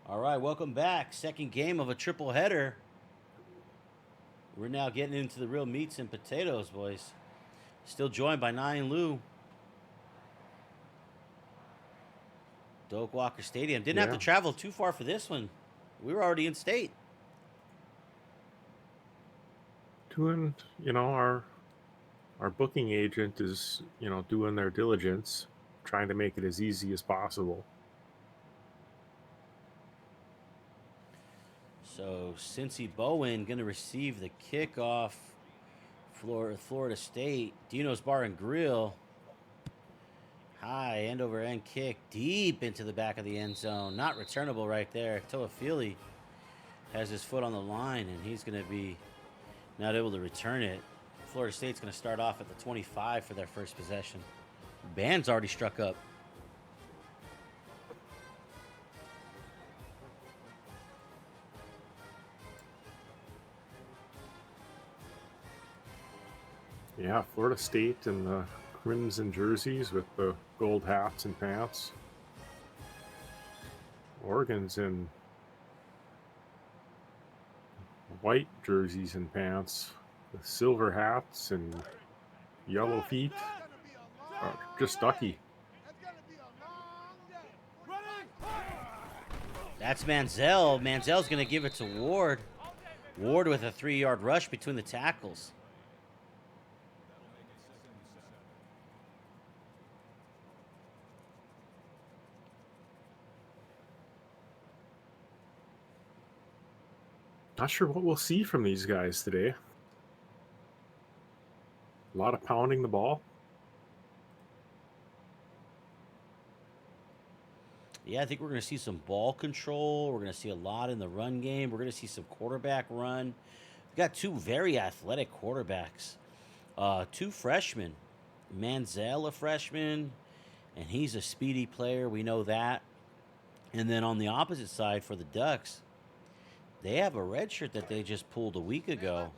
All right, welcome back. Second game of a triple header. We're now getting into the real meats and potatoes, boys. Still joined by Nine Lou. Doak Walker Stadium. Didn't have to travel too far for this one. We were already in state. Doing, our booking agent is, doing their diligence, trying to make it as easy as possible. So CincyBowen going to receive the kickoff. Florida State. Dino's Bar and Grill. High end over end kick deep into the back of the end zone. Not returnable right there. Toafili has his foot on the line, and he's going to be not able to return it. Florida State's going to start off at the 25 for their first possession. Band's already struck up. Yeah, Florida State in the crimson jerseys with the gold hats and pants. Oregon's in white jerseys and pants with silver hats and yellow feet. Just ducky. That's Manziel. Manziel's going to give it to Ward. Ward with a 3-yard rush between the tackles. Not sure what we'll see from these guys today. A lot of pounding the ball. Yeah, I think we're going to see some ball control. We're going to see a lot in the run game. We're going to see some quarterback run. We've got two very athletic quarterbacks. Two freshmen. Manziel, a freshman, and he's a speedy player. We know that. And then on the opposite side for the Ducks, they have a red shirt that they just pulled a week ago.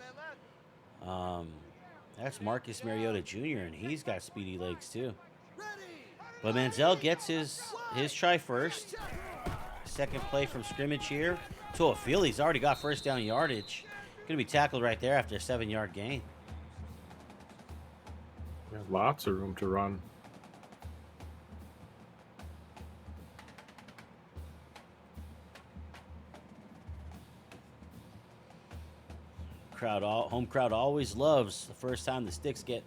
That's Marcus Mariota Jr., and he's got speedy legs too. But Manziel gets his try first. Second play from scrimmage here. Toafili's already got first down yardage. Going to be tackled right there after a 7-yard gain. Yeah, lots of room to run. Home crowd always loves the first time the sticks get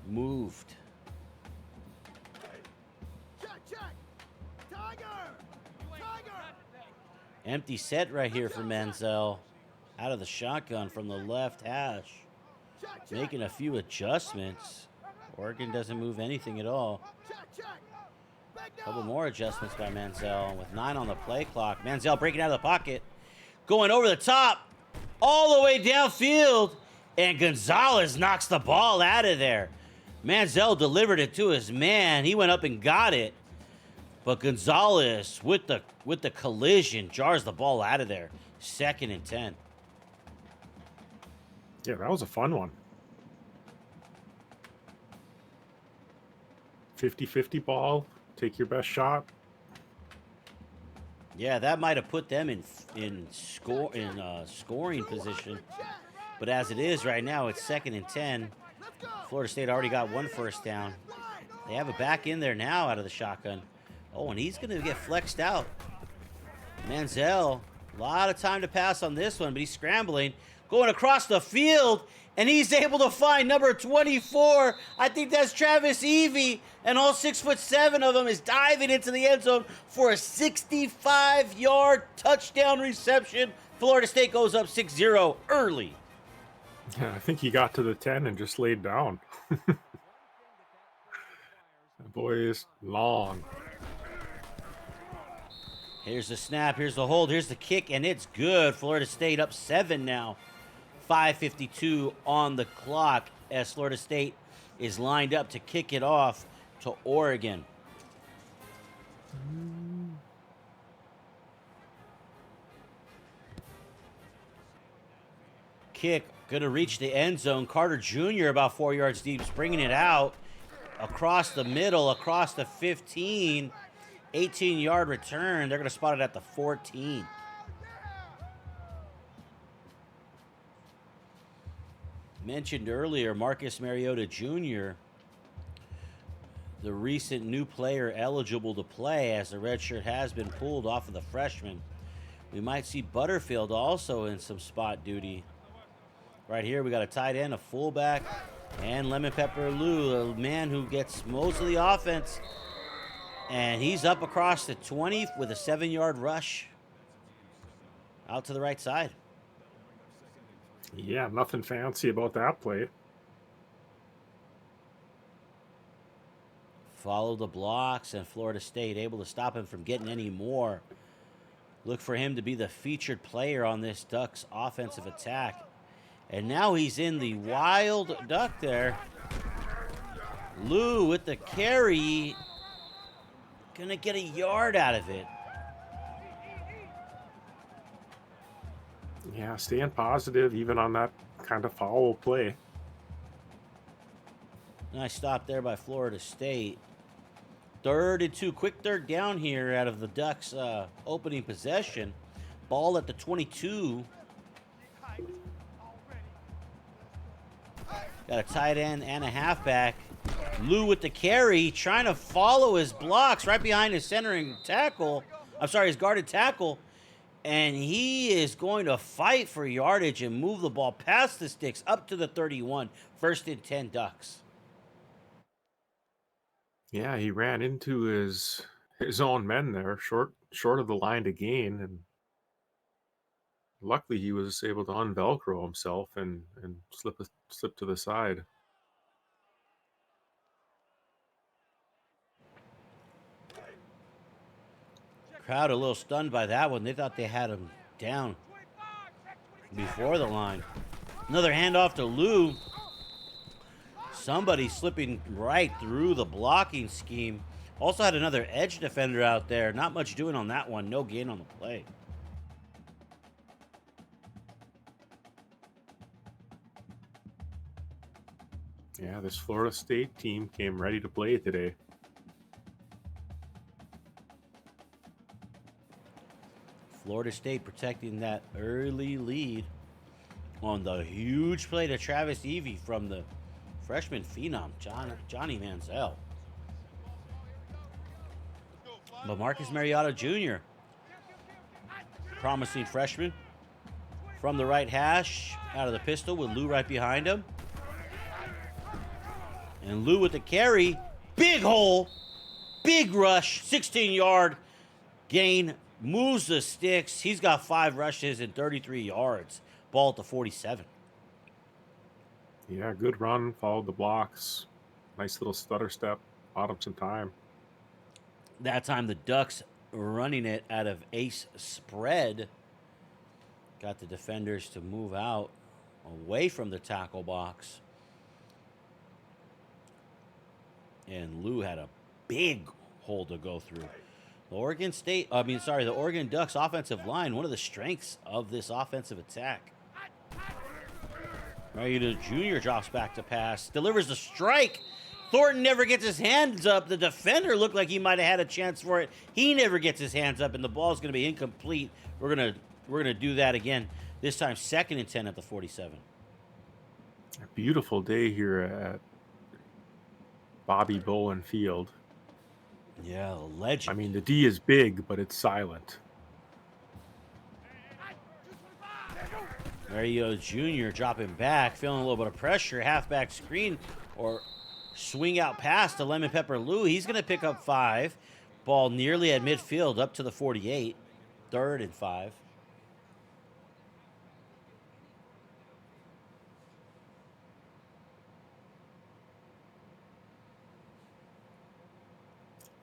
moved. Empty set right here for Manziel. Out of the shotgun from the left hash. Making a few adjustments. Oregon doesn't move anything at all. A couple more adjustments by Manziel with 9 on the play clock. Manziel breaking out of the pocket. Going over the top. All the way downfield. And Gonzalez knocks the ball out of there. Manziel delivered it to his man. He went up and got it. But Gonzalez, with the collision, jars the ball out of there. 2nd and 10. Yeah, that was a fun one. 50-50 ball. Take your best shot. Yeah, that might have put them in scoring position. But as it is right now, it's 2nd and 10. Florida State already got 1 first down. They have it back in there now out of the shotgun. Oh, and he's going to get flexed out. Manziel, a lot of time to pass on this one, but he's scrambling, going across the field, and he's able to find number 24. I think that's Travis Evie, and all 6'7" of them is diving into the end zone for a 65-yard touchdown reception. Florida State goes up 6-0 early. Yeah, I think he got to the 10 and just laid down. That boy is long. Here's the snap, here's the hold, here's the kick, and it's good. Florida State up 7 now. 5:52 on the clock as Florida State is lined up to kick it off to Oregon. Kick, going to reach the end zone. Carter Jr. about 4 yards deep, bringing it out across the middle, across the 15. 18-yard return. They're going to spot it at the 14. Mentioned earlier, Marcus Mariota Jr., the recent new player eligible to play, as the red shirt has been pulled off of the freshman. We might see Butterfield also in some spot duty. Right here, we got a tight end, a fullback, and Lemon Pepper Lou, a man who gets most of the offense. And he's up across the 20 with a 7-yard rush out to the right side. Yeah, nothing fancy about that play. Follow the blocks, and Florida State able to stop him from getting any more. Look for him to be the featured player on this Ducks offensive attack. And now he's in the wild duck there. Lou with the carry. Gonna get a yard out of it. Yeah, staying positive even on that kind of foul play. Nice stop there by Florida State. 3rd and 2. Quick 3rd down here out of the Ducks' opening possession. Ball at the 22. Got a tight end and a halfback. Lou with the carry, trying to follow his blocks right behind his centering tackle. I'm sorry, his guarded tackle. And he is going to fight for yardage and move the ball past the sticks up to the 31. 1st and 10 Ducks. Yeah, he ran into his own men there, short of the line to gain, and luckily he was able to unvelcro himself and slip to the side. Crowd a little stunned by that one. They thought they had him down before the line. Another handoff to Lou. Somebody slipping right through the blocking scheme. Also had another edge defender out there. Not much doing on that one. No gain on the play. Yeah, this Florida State team came ready to play today. Florida State protecting that early lead on the huge play to Travis Evie from the freshman phenom, Johnny Manziel. But Marcus Mariota Jr., promising freshman, from the right hash, out of the pistol with Lou right behind him. And Lou with the carry, big hole, big rush, 16-yard gain, moves the sticks. He's got 5 rushes and 33 yards. Ball at the 47. Yeah, good run, followed the blocks. Nice little stutter step, bought him some time. That time the Ducks running it out of ace spread. Got the defenders to move out away from the tackle box. And Lou had a big hole to go through. The Oregon Ducks offensive line, one of the strengths of this offensive attack. Mariota Jr. drops back to pass, delivers the strike. Thornton never gets his hands up. The defender looked like he might have had a chance for it. He never gets his hands up, and the ball's going to be incomplete. We're gonna do that again. This time, 2nd and 10 at the 47. A beautiful day here at Bobby Bowen Field. Yeah, a legend. I mean, the D is big, but it's silent. Mariota Jr. dropping back, feeling a little bit of pressure. Halfback screen or swing out pass to Lemon Pepper Lou. He's going to pick up 5. Ball nearly at midfield, up to the 48. 3rd and 5.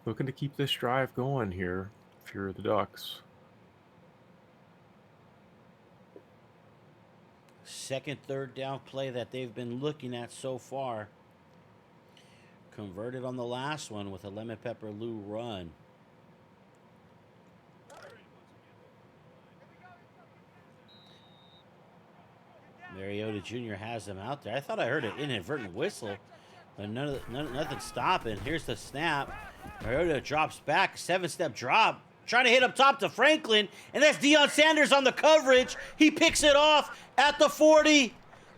Looking to keep this drive going here if you're the Ducks. 2nd, 3rd down play that they've been looking at so far. Converted on the last one with a Lemon Pepper Lou run. Mariota Jr. has them out there. I thought I heard an inadvertent whistle. But nothing stopping. Here's the snap. Mariota drops back, 7-step drop. Trying to hit up top to Franklin, and that's Deion Sanders on the coverage. He picks it off at the 40,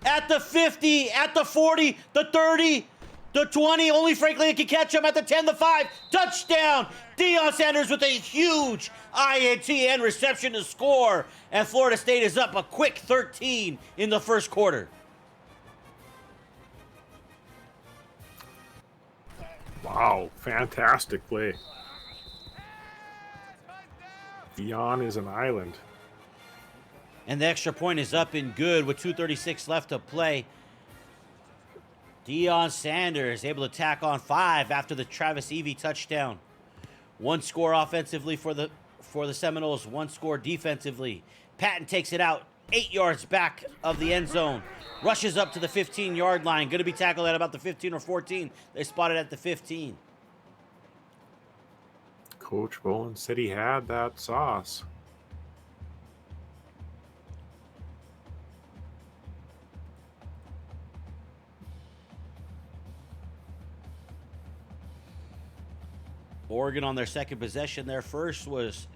at the 50, at the 40, the 30, the 20. Only Franklin can catch him at the 10, the 5. Touchdown! Deion Sanders with a huge INT and reception to score. And Florida State is up a quick 13 in the first quarter. Wow, fantastic play. Deion is an island. And the extra point is up and good with 2:36 left to play. Deion Sanders able to tack on 5 after the Travis Evie touchdown. 1 score offensively for the Seminoles, 1 score defensively. Patton takes it out 8 yards back of the end zone. Rushes up to the 15-yard line. Going to be tackled at about the 15 or 14. They spotted at the 15. Coach Bowen said he had that sauce. Oregon on their second possession. Their first was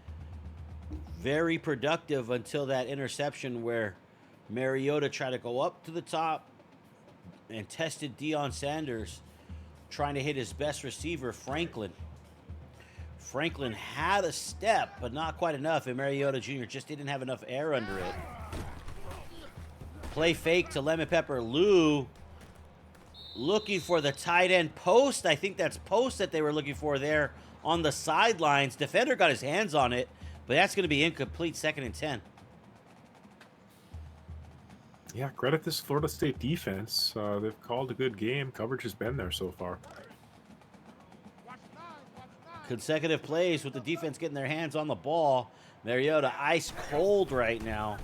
very productive until that interception where Mariota tried to go up to the top and tested Deion Sanders, trying to hit his best receiver, Franklin. Franklin had a step, but not quite enough, and Mariota Jr. just didn't have enough air under it. Play fake to Lemon Pepper Lou, looking for the tight end post. I think that's post that they were looking for there on the sidelines. Defender got his hands on it, but that's going to be incomplete, 2nd and 10. Yeah, credit this Florida State defense. They've called a good game. Coverage has been there so far. Consecutive plays with the defense getting their hands on the ball. Mariota ice cold right now.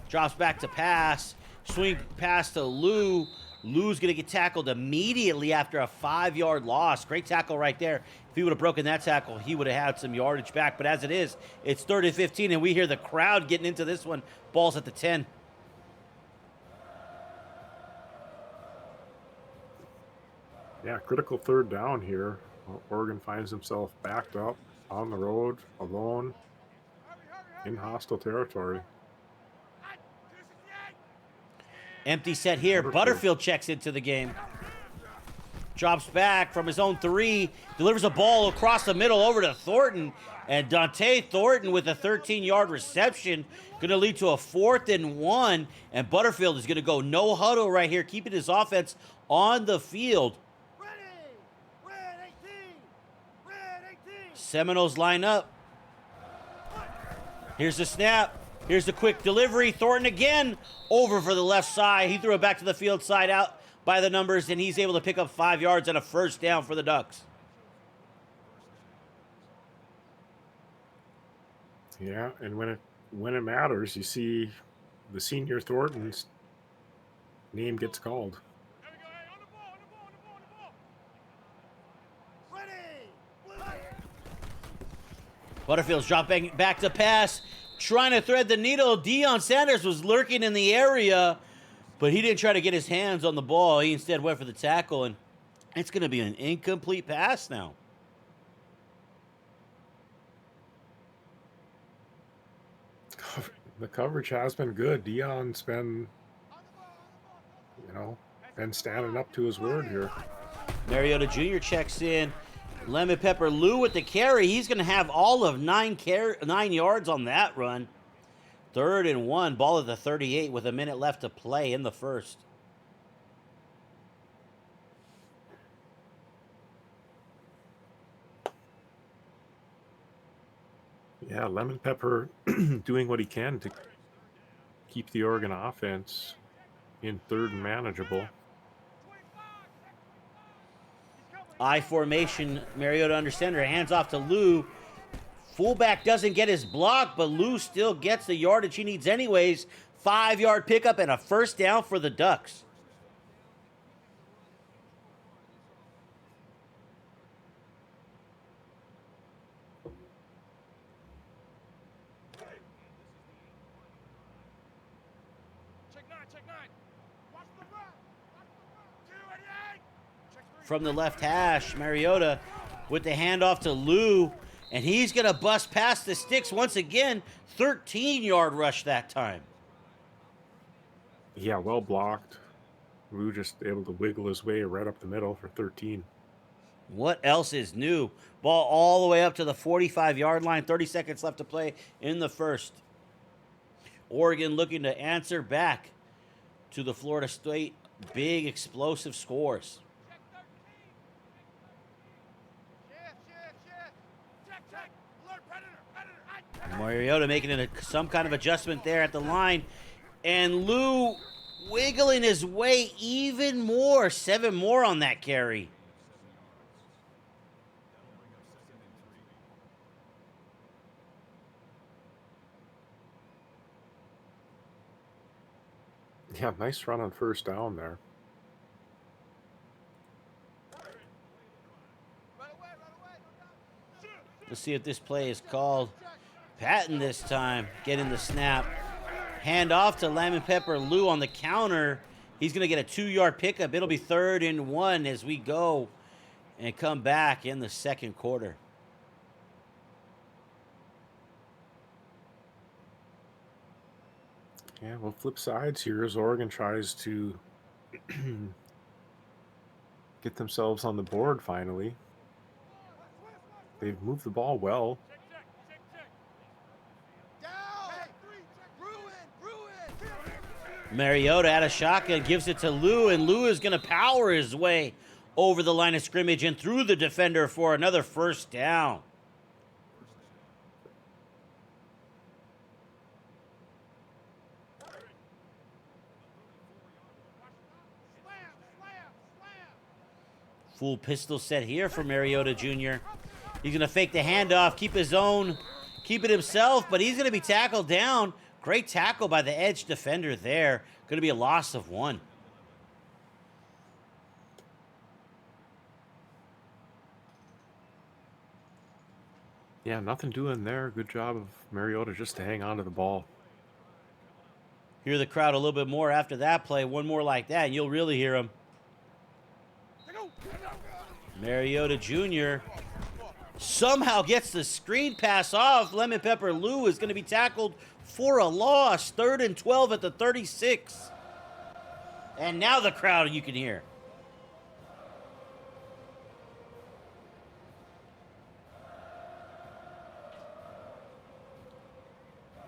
Drops back to pass. Swing pass to Lou. Lou's going to get tackled immediately after a 5-yard loss. Great tackle right there. If he would have broken that tackle, he would have had some yardage back. But as it is, it's 3rd and 15, and we hear the crowd getting into this one. Ball's at the 10. Yeah, critical 3rd down here. Oregon finds himself backed up on the road, alone, in hostile territory. Empty set here. Butterfield checks into the game. Drops back from his own 3. Delivers a ball across the middle over to Thornton. And Dante Thornton with a 13-yard reception. Going to lead to a 4th and 1. And Butterfield is going to go no huddle right here, keeping his offense on the field. Seminoles line up. Here's the snap. Here's the quick delivery. Thornton again over for the left side. He threw it back to the field side out by the numbers, and he's able to pick up 5 yards and a 1st down for the Ducks. Yeah, and when it matters, you see the senior Thornton's name gets called. Butterfield's dropping back to pass, trying to thread the needle. Deion Sanders was lurking in the area, but he didn't try to get his hands on the ball. He instead went for the tackle, and it's going to be an incomplete pass now. The coverage has been good. Deion's been, been standing up to his word here. Mariota Jr. checks in. Lemon Pepper Lou with the carry. He's going to have all of 9 yards on that run. 3rd and 1. Ball at the 38 with a minute left to play in the first. Yeah, Lemon Pepper doing what he can to keep the Oregon offense in 3rd and manageable. I formation, Mariota under center, hands off to Lou. Fullback doesn't get his block, but Lou still gets the yardage he needs anyways. 5-yard pickup and a 1st down for the Ducks. from the left hash. Mariota with the handoff to Lou, and he's going to bust past the sticks once again. 13-yard rush that time. Yeah, well blocked. Lou just able to wiggle his way right up the middle for 13. What else is new? Ball all the way up to the 45-yard line. 30 seconds left to play in the first. Oregon looking to answer back to the Florida State big explosive scores. Mariota making some kind of adjustment there at the line. And Lou wiggling his way even more. 7 more on that carry. Yeah, nice run on first down there. Let's see if this play is called. Patton this time getting the snap. Hand off to Lemon Pepper Lou on the counter. He's going to get a 2-yard pickup. It'll be 3rd and 1 as we go and come back in the second quarter. Yeah, well, flip sides here as Oregon tries to get themselves on the board finally. They've moved the ball well. Mariota out of shotgun gives it to Lou, and Lou is going to power his way over the line of scrimmage and through the defender for another first down. Full pistol set here for Mariota Jr. He's going to fake the handoff, keep it himself, but he's going to be tackled down. Great tackle by the edge defender there. Going to be a loss of 1. Yeah, nothing doing there. Good job of Mariota just to hang on to the ball. Hear the crowd a little bit more after that play. One more like that, and you'll really hear them. Mariota Jr. somehow gets the screen pass off. Lemon Pepper Lou is going to be tackled for a loss. 3rd and 12 at the 36. And now the crowd you can hear.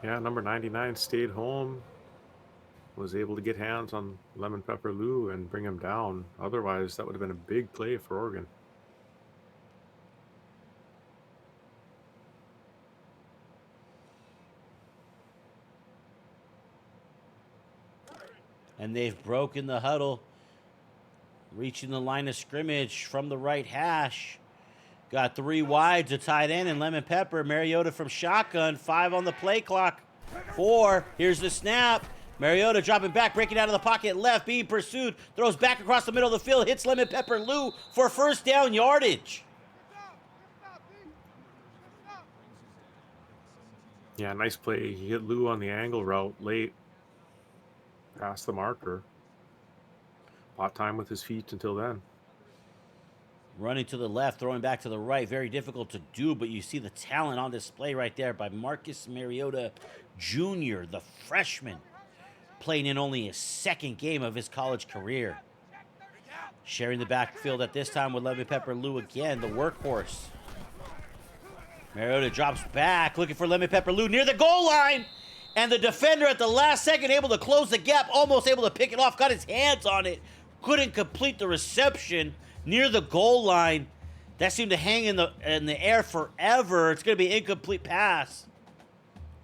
Yeah, number 99 stayed home. Was able to get hands on Lemon Pepper Lou and bring him down. Otherwise, that would have been a big play for Oregon. And they've broken the huddle. Reaching the line of scrimmage from the right hash. Got 3 wides, a tight end, and Lemon Pepper. Mariota from shotgun. 5 on the play clock. 4. Here's the snap. Mariota dropping back, breaking out of the pocket left, being pursued. Throws back across the middle of the field. Hits Lemon Pepper Lou for first down yardage. Yeah, nice play. He hit Lou on the angle route late. Past the marker. Bought time with his feet until then. Running to the left, throwing back to the right. Very difficult to do, but you see the talent on display right there by Marcus Mariota Jr., the freshman, playing in only his 2nd game of his college career. Sharing the backfield at this time with Lemon Pepper Lou again, the workhorse. Mariota drops back, looking for Lemon Pepper Lou near the goal line. And the defender at the last second able to close the gap, almost able to pick it off, got his hands on it. Couldn't complete the reception near the goal line. That seemed to hang in the air forever. It's going to be an incomplete pass.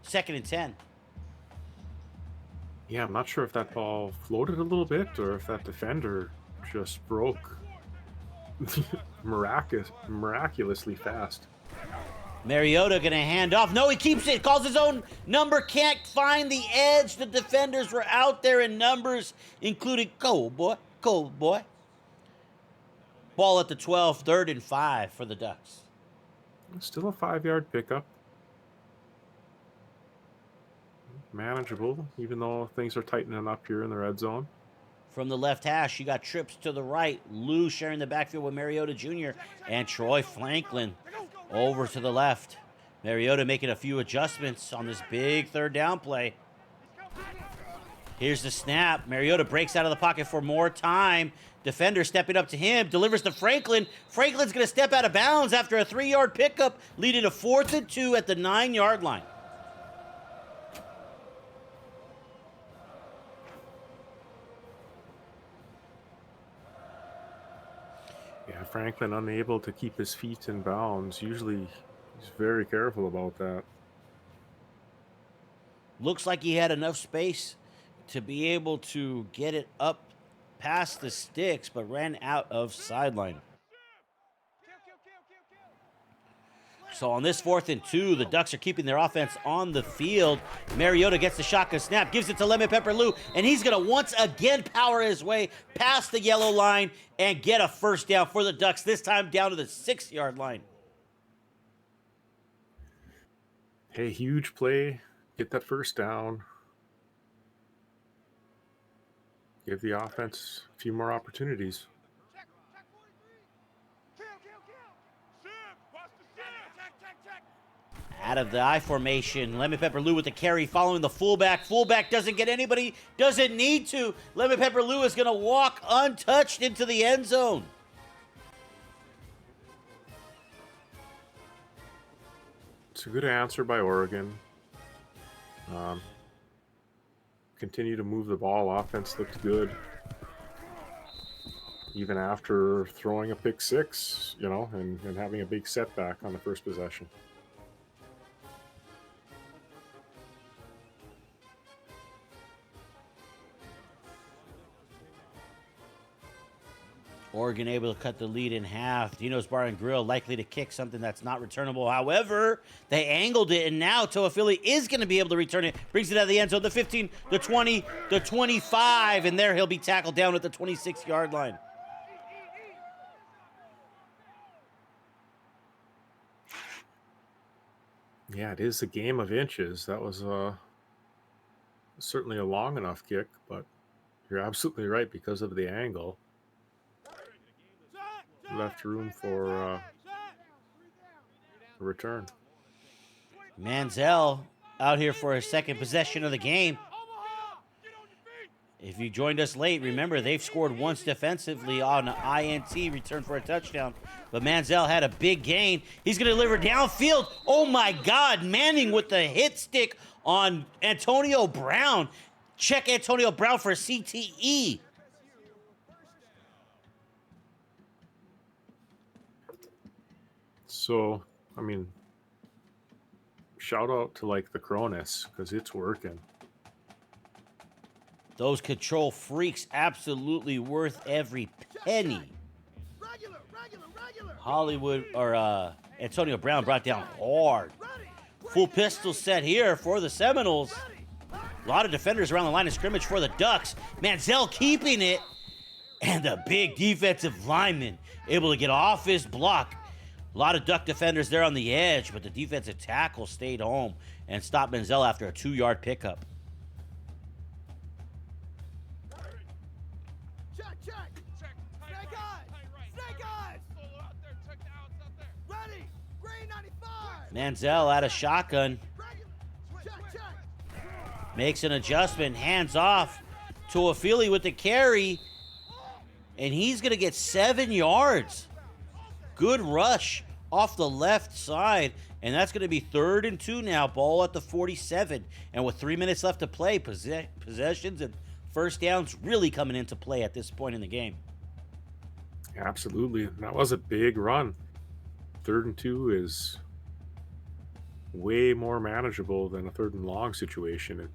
2nd and 10. Yeah, I'm not sure if that ball floated a little bit or if that defender just broke miraculously fast. Mariota going to hand off. No, he keeps it. Calls his own number. Can't find the edge. The defenders were out there in numbers, including Cold Boy. Ball at the 12, 3rd and 5 for the Ducks. Still a 5-yard pickup. Manageable, even though things are tightening up here in the red zone. from the left hash. You got trips to the right. Lou sharing the backfield with Mariota Jr. and Troy Franklin over to the left. Mariota making a few adjustments on this big third down play. Here's the snap. Mariota breaks out of the pocket for more time. Defender stepping up to him, delivers to Franklin. Franklin's going to step out of bounds after a 3-yard pickup, leading to 4th and 2 at the 9-yard line. Yeah, Franklin unable to keep his feet in bounds. Usually he's very careful about that. Looks like he had enough space to be able to get it up past the sticks, but ran out of sideline. So on this 4th and 2, the Ducks are keeping their offense on the field. Mariota gets the shotgun snap, gives it to Lemon Pepper Lou, and he's going to once again power his way past the yellow line and get a first down for the Ducks, this time down to the 6-yard line. Hey, huge play. Get that first down. Give the offense a few more opportunities. Out of the I formation, Lemon Pepper Lou with the carry following the fullback. Fullback doesn't get anybody, doesn't need to. Lemon Pepper Lou is going to walk untouched into the end zone. It's a good answer by Oregon. Continue to move the ball. Offense looked good. Even after throwing a pick six, you know, and having a big setback on the first possession. Oregon able to cut the lead in half. Dino's Bar and Grill likely to kick something that's not returnable. However, they angled it, and now Toafili is going to be able to return it. Brings it out of the end zone, the 15, the 20, the 25, and there he'll be tackled down at the 26-yard line. Yeah, it is a game of inches. That was certainly a long enough kick, but you're absolutely right because of the angle. Left room for a return. Manziel out here for his second possession of the game. If you joined us late, remember they've scored once defensively on an INT return for a touchdown. But Manziel had a big gain. He's going to deliver downfield. Oh my God, Manning with the hit stick on Antonio Brown. Check Antonio Brown for CTE. So, I mean, shout out to like the Cronus because it's working. Those control freaks absolutely worth every penny. Hollywood or Antonio Brown brought down hard. Full pistol set here for the Seminoles. A lot of defenders around the line of scrimmage for the Ducks. Manziel keeping it. And the big defensive lineman able to get off his block. A lot of Duck defenders there on the edge, but the defensive tackle stayed home and stopped Manziel after a 2-yard pickup. Manziel out of shotgun. Makes an adjustment, hands off to Afili with the carry, and he's going to get 7 yards. Good rush off the left side, and that's going to be 3rd and 2 now. Ball at the 47, and with 3 minutes left to play, possessions and first downs really coming into play at this point in the game. Absolutely. That was a big run. 3rd and 2 is way more manageable than a 3rd and long situation.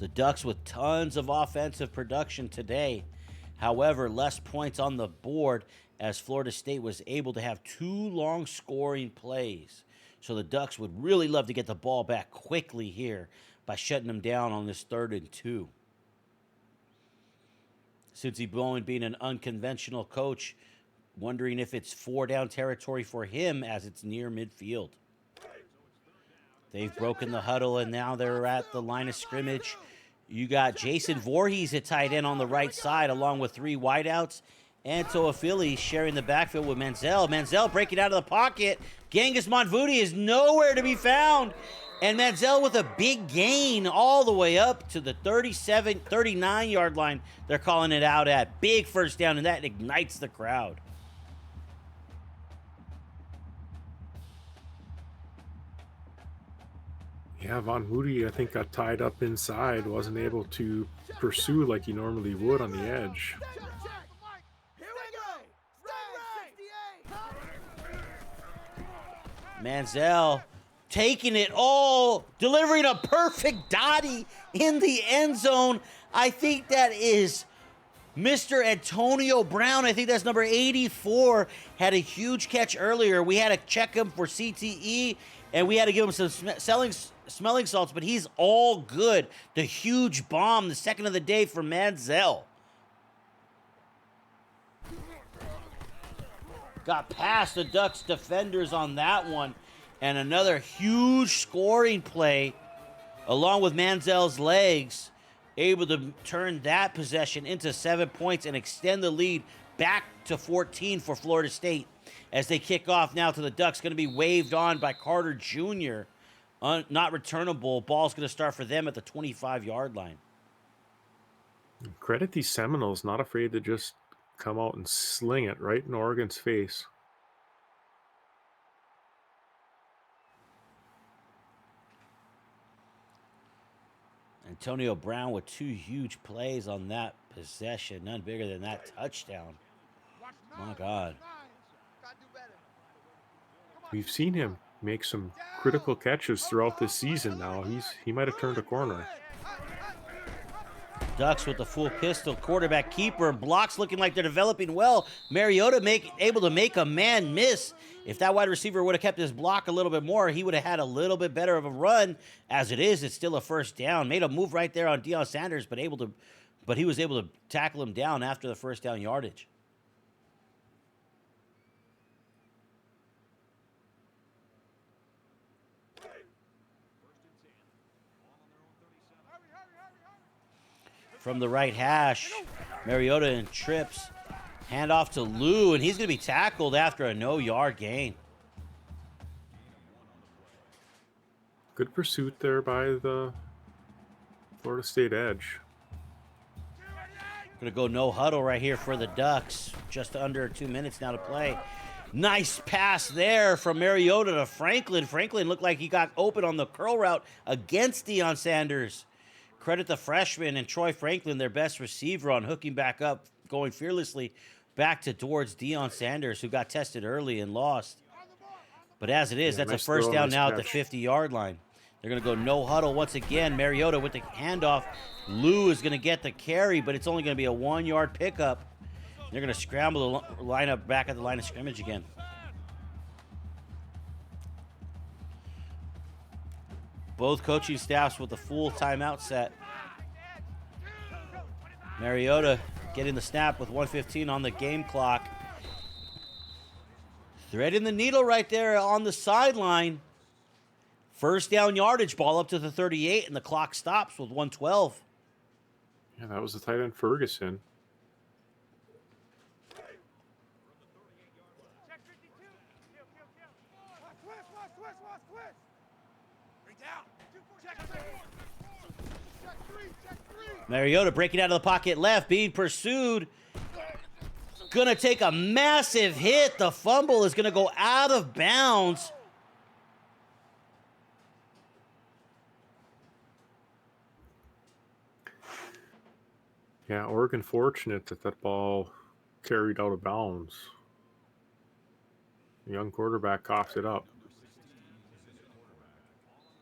The Ducks with tons of offensive production today. However, less points on the board as Florida State was able to have 2 long scoring plays. So the Ducks would really love to get the ball back quickly here by shutting them down on this 3rd and 2. CincyBowen being an unconventional coach, wondering if it's 4-down territory for him as it's near midfield. They've broken the huddle, and now they're at the line of scrimmage. You got Jason Voorhees at tight end on the right side, along with 3 wideouts. Anto Philly sharing the backfield with Manziel. Manziel breaking out of the pocket. Genghis Monvudi is nowhere to be found. And Manziel with a big gain all the way up to the 39-yard line. They're calling it out at. Big first down, and that ignites the crowd. Yeah, Von Moody, I think, got tied up inside, wasn't able to pursue like he normally would on the edge. Manziel taking it all, delivering a perfect dotty in the end zone. I think that is Mr. Antonio Brown. I think that's number 84. Had a huge catch earlier. We had to check him for CTE, and we had to give him some smelling salts, but he's all good. The huge bomb, the second of the day for Manziel. Got past the Ducks defenders on that one. And another huge scoring play along with Manziel's legs, able to turn that possession into 7 points and extend the lead back to 14 for Florida State. As they kick off now to the Ducks, going to be waved on by Carter Jr. Not returnable. Ball's going to start for them at the 25-yard line. Credit these Seminoles, not afraid to just come out and sling it right in Oregon's face. Antonio Brown with 2 huge plays on that possession. None bigger than that touchdown. My God. We've seen him make some critical catches throughout this season now. He might have turned a corner. Ducks with the full pistol, quarterback keeper, blocks looking like they're developing well. Mariota able to make a man miss. If that wide receiver would have kept his block a little bit more, he would have had a little bit better of a run. As it is, it's still a first down. Made a move right there on Deion Sanders, but he was able to tackle him down after the first down yardage. From the right hash, Mariota and trips. Hand off to Lou, and he's going to be tackled after a no-yard gain. Good pursuit there by the Florida State edge. Going to go no huddle right here for the Ducks. Just under 2 minutes now to play. Nice pass there from Mariota to Franklin. Franklin looked like he got open on the curl route against Deion Sanders. Credit the freshman and Troy Franklin, their best receiver, on hooking back up, going fearlessly back towards Deion Sanders, who got tested early and lost. But as it is, that's nice a first down nice now catch. at the 50-yard line. They're going to go no huddle once again. Mariota with the handoff. Lou is going to get the carry, but it's only going to be a 1-yard pickup. They're going to scramble the lineup back at the line of scrimmage again. Both coaching staffs with the full timeout set. Mariota getting the snap with 1:15 on the game clock. Threading the needle right there on the sideline. First down yardage, ball up to the 38, and the clock stops with 1:12. Yeah, that was the tight end Ferguson. Mariota breaking out of the pocket left, being pursued. Gonna take a massive hit. The fumble is gonna go out of bounds. Yeah, Oregon fortunate that ball carried out of bounds. The young quarterback coughs it up.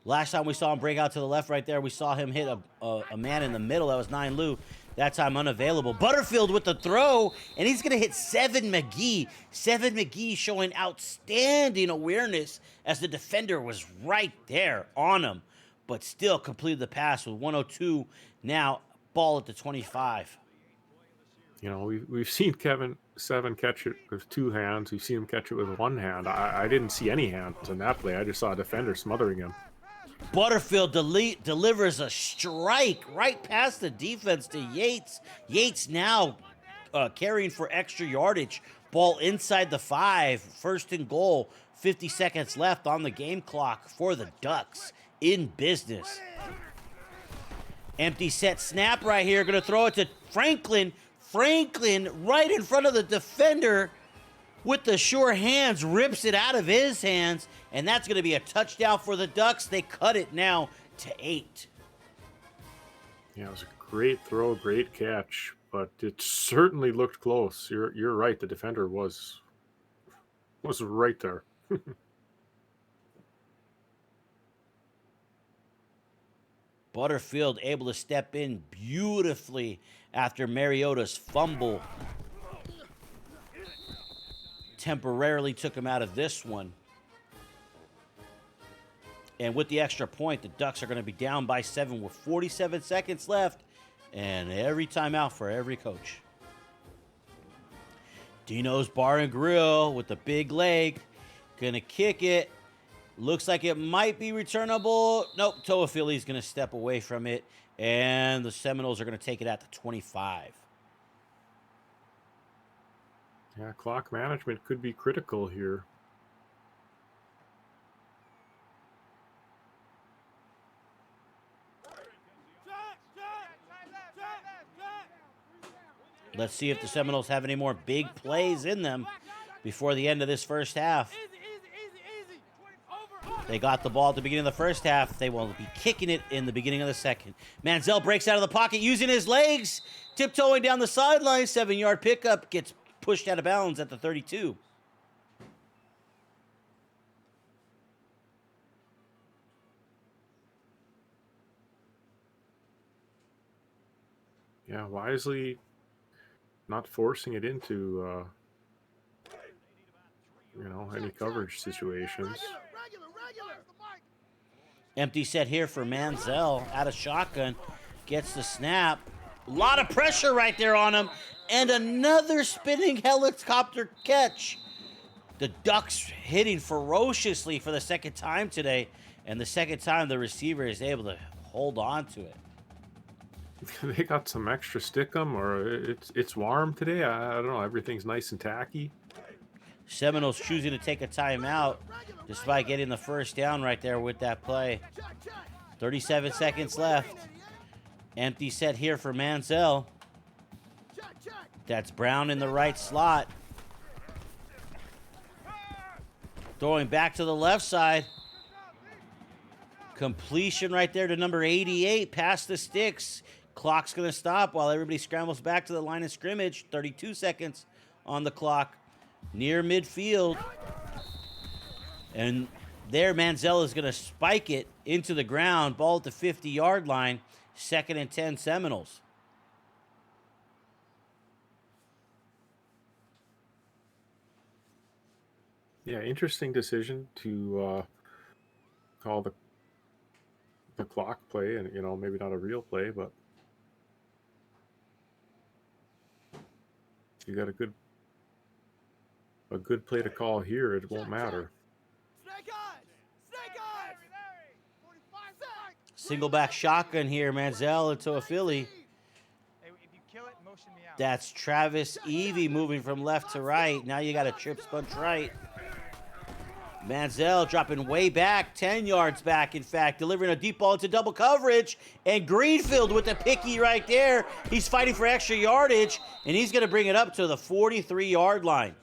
Last time we saw him break out to the left right there, we saw him hit a man in the middle. That was 9 Lou. That time unavailable. Butterfield with the throw, and he's going to hit Seven McGee. Seven McGee showing outstanding awareness as the defender was right there on him, but still completed the pass with 102. Now, ball at the 25. You know, we've seen Kevin Seven catch it with 2 hands. We've seen him catch it with 1 hand. I didn't see any hands in that play. I just saw a defender smothering him. Butterfield delivers a strike right past the defense to Yates. Yates now carrying for extra yardage. Ball inside the 5. First and goal. 50 seconds left on the game clock for the Ducks in business. Empty set snap right here. Going to throw it to Franklin. Franklin right in front of the defender with the sure hands, rips it out of his hands, and that's going to be a touchdown for the Ducks. They cut it now to 8. Yeah, it was a great throw, great catch, but it certainly looked close. You're right. The defender was right there. Butterfield able to step in beautifully after Mariota's fumble. Temporarily took him out of this one. And with the extra point, the Ducks are going to be down by 7 with 47 seconds left. And every timeout for every coach. Dino's Bar and Grill with the big leg. Gonna kick it. Looks like it might be returnable. Nope, Toafili's gonna step away from it. And the Seminoles are gonna take it at the 25. Yeah, clock management could be critical here. Let's see if the Seminoles have any more big plays in them before the end of this first half. They got the ball at the beginning of the first half. They will be kicking it in the beginning of the second. Manziel breaks out of the pocket using his legs, tiptoeing down the sideline. 7-yard pickup, gets pushed out of bounds at the 32. Yeah, wisely not forcing it into, any coverage situations. Empty set here for Manziel out of shotgun. Gets the snap. A lot of pressure right there on him. And another spinning helicopter catch. The Ducks hitting ferociously for the second time today. And the second time the receiver is able to hold on to it. They got some extra stickum, or it's warm today. I don't know. Everything's nice and tacky. Seminoles choosing to take a timeout despite getting the first down right there with that play. 37 seconds left. Empty set here for Manziel. That's Brown in the right slot. Throwing back to the left side. Completion right there to number 88. Past the sticks. Clock's going to stop while everybody scrambles back to the line of scrimmage. 32 seconds on the clock. Near midfield. And there, Manziel is going to spike it into the ground. Ball at the 50-yard line. 2nd and 10 Seminoles. Yeah, interesting decision to call the clock play, and maybe not a real play, but you got a good play to call here. It won't matter. Single back shotgun here, Manziel into a Philly. That's Travis Evie moving from left to right. Now you got a trip sponge right. Manziel dropping way back, 10 yards back, in fact, delivering a deep ball into double coverage. And Greenfield with the picky right there. He's fighting for extra yardage, and he's going to bring it up to the 43-yard line.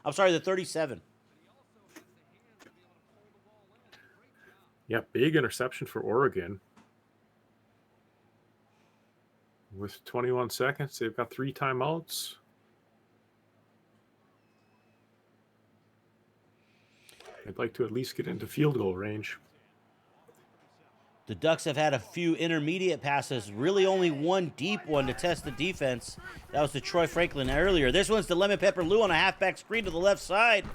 I'm sorry, the 37. Yeah, big interception for Oregon. With 21 seconds, they've got 3 timeouts. I'd like to at least get into field goal range. The Ducks have had a few intermediate passes, really only one deep one to test the defense. That was to Troy Franklin earlier. This one's to Lemon Pepper Lou on a halfback screen to the left side.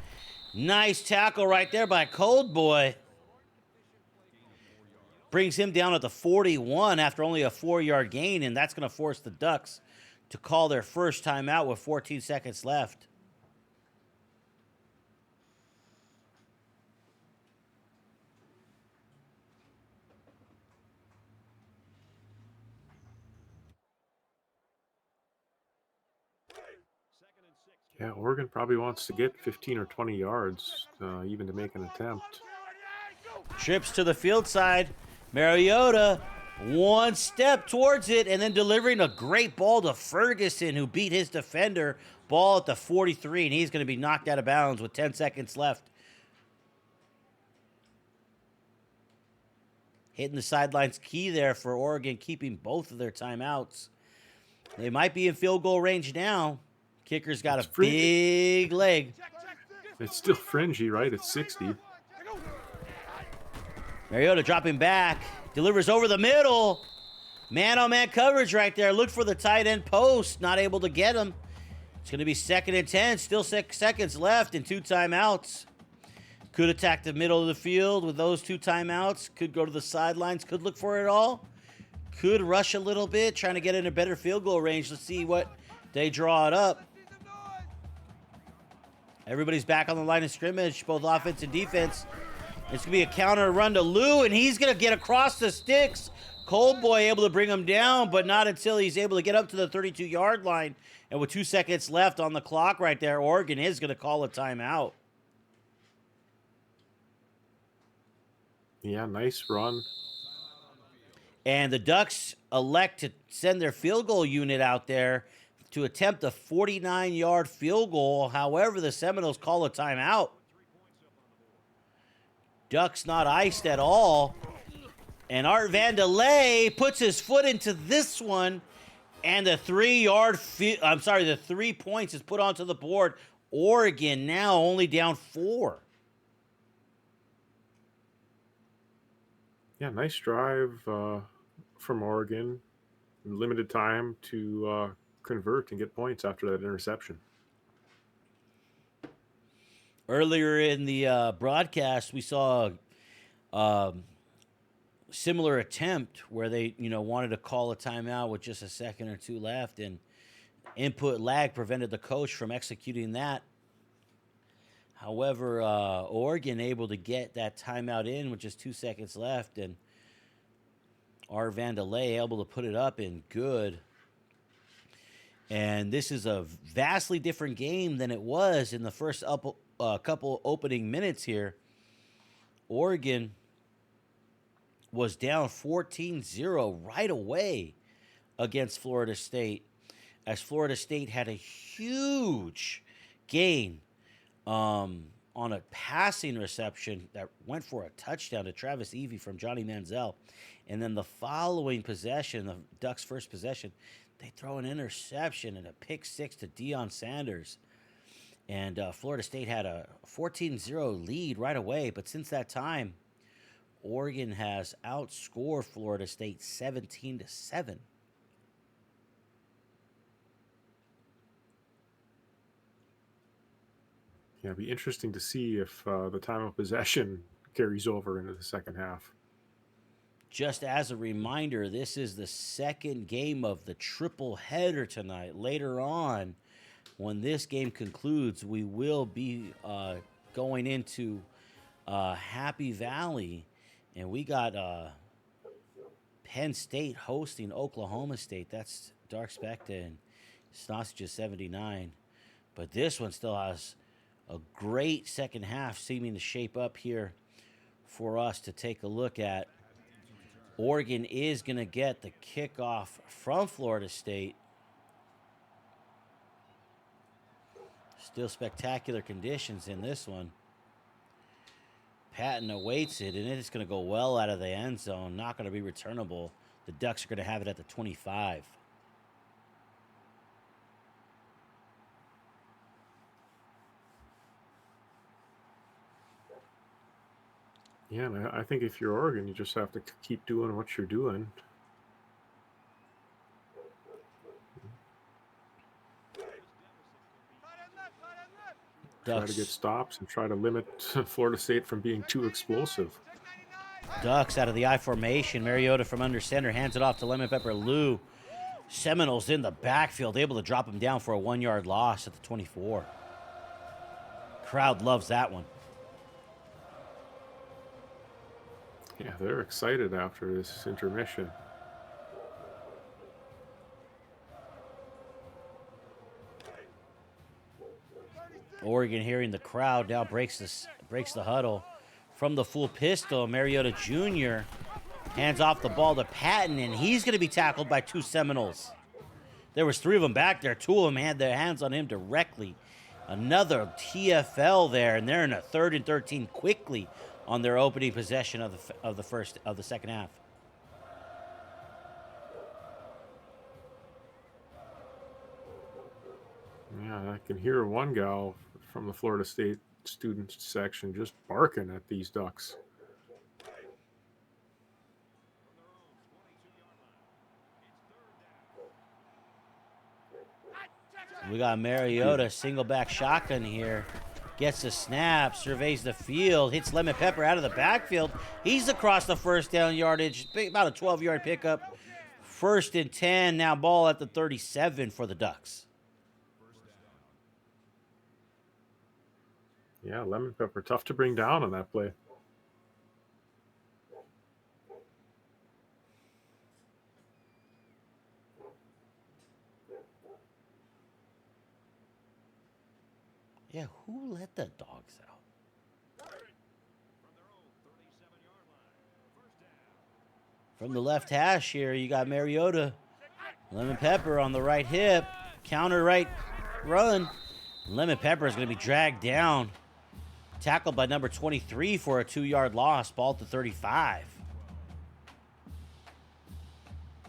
Nice tackle right there by Cold Boy. Brings him down at the 41 after only a 4-yard gain, and that's going to force the Ducks to call their first timeout with 14 seconds left. Yeah, Oregon probably wants to get 15 or 20 yards even to make an attempt. Trips to the field side. Mariota, one step towards it, and then delivering a great ball to Ferguson, who beat his defender. Ball at the 43, and he's going to be knocked out of bounds with 10 seconds left. Hitting the sidelines key there for Oregon, keeping both of their timeouts. They might be in field goal range now. Kicker's got a big leg. It's still fringy, right? It's 60. Mariota dropping back. Delivers over the middle. Man-on-man coverage right there. Look for the tight end post. Not able to get him. It's going to be 2nd and 10. Still 6 seconds left and 2 timeouts. Could attack the middle of the field with those 2 timeouts. Could go to the sidelines. Could look for it all. Could rush a little bit, trying to get in a better field goal range. Let's see what they draw it up. Everybody's back on the line of scrimmage, both offense and defense. It's going to be a counter run to Lou, and he's going to get across the sticks. Cold Boy able to bring him down, but not until he's able to get up to the 32-yard line. And with 2 seconds left on the clock right there, Oregon is going to call a timeout. Yeah, nice run. And the Ducks elect to send their field goal unit out there to attempt a 49-yard field goal. However, the Seminoles call a timeout. Ducks not iced at all. And Art Vandelay puts his foot into this one. And the 3 points is put onto the board. Oregon now only down 4. Yeah, nice drive from Oregon. Limited time to convert and get points after that interception. Earlier in the broadcast, we saw a similar attempt where they, wanted to call a timeout with just a second or 2 left, and input lag prevented the coach from executing that. However, Oregon able to get that timeout in with just 2 seconds left, and Art Vandelay able to put it up in good. And this is a vastly different game than it was in the first couple opening minutes here. Oregon was down 14-0 right away against Florida State, as Florida State had a huge gain on a passing reception that went for a touchdown to Travis Evie from Johnny Manziel. And then the following possession, the Ducks' first possession, they throw an interception and a pick 6 to Deion Sanders. And Florida State had a 14-0 lead right away. But since that time, Oregon has outscored Florida State 17-7. Yeah, it'd be interesting to see if the time of possession carries over into the second half. Just as a reminder, this is the second game of the triple header tonight. Later on, when this game concludes, we will be going into Happy Valley, and we got Penn State hosting Oklahoma State. That's DarkSpecta and Snausages79. But this one still has a great second half seeming to shape up here for us to take a look at. Oregon is going to get the kickoff from Florida State. Still spectacular conditions in this one. Patton awaits it, and it's going to go well out of the end zone. Not going to be returnable. The Ducks are going to have it at the 25. Yeah, and I think if you're Oregon, you just have to keep doing what you're doing. Try to get stops and try to limit Florida State from being too explosive. Ducks out of the I formation. Mariota from under center hands it off to Lemon Pepper Lou. Seminoles in the backfield, able to drop him down for a 1-yard loss at the 24. Crowd loves that one. Yeah, they're excited after this intermission. Oregon, hearing the crowd, now breaks the huddle. From the full pistol, Mariota Jr. hands off the ball to Patton, and he's going to be tackled by 2 Seminoles. There was 3 of them back there. 2 of them had their hands on him directly. Another TFL there, and they're in a 3rd and 13 quickly on their opening possession of the second half. Yeah, I can hear one gal from the Florida State student section just barking at these Ducks. We got Mariota, single back shotgun here. Gets the snap, surveys the field, hits Lemon Pepper out of the backfield. He's across the first down yardage, about a 12-yard pickup. 1st and 10, now ball at the 37 for the Ducks. Yeah, Lemon Pepper, tough to bring down on that play. Yeah, who let the dogs out? From the left hash here, you got Mariota. Lemon Pepper on the right hip. Counter right run. Lemon Pepper is going to be dragged down. Tackled by number 23 for a 2-yard loss. Ball at the 35.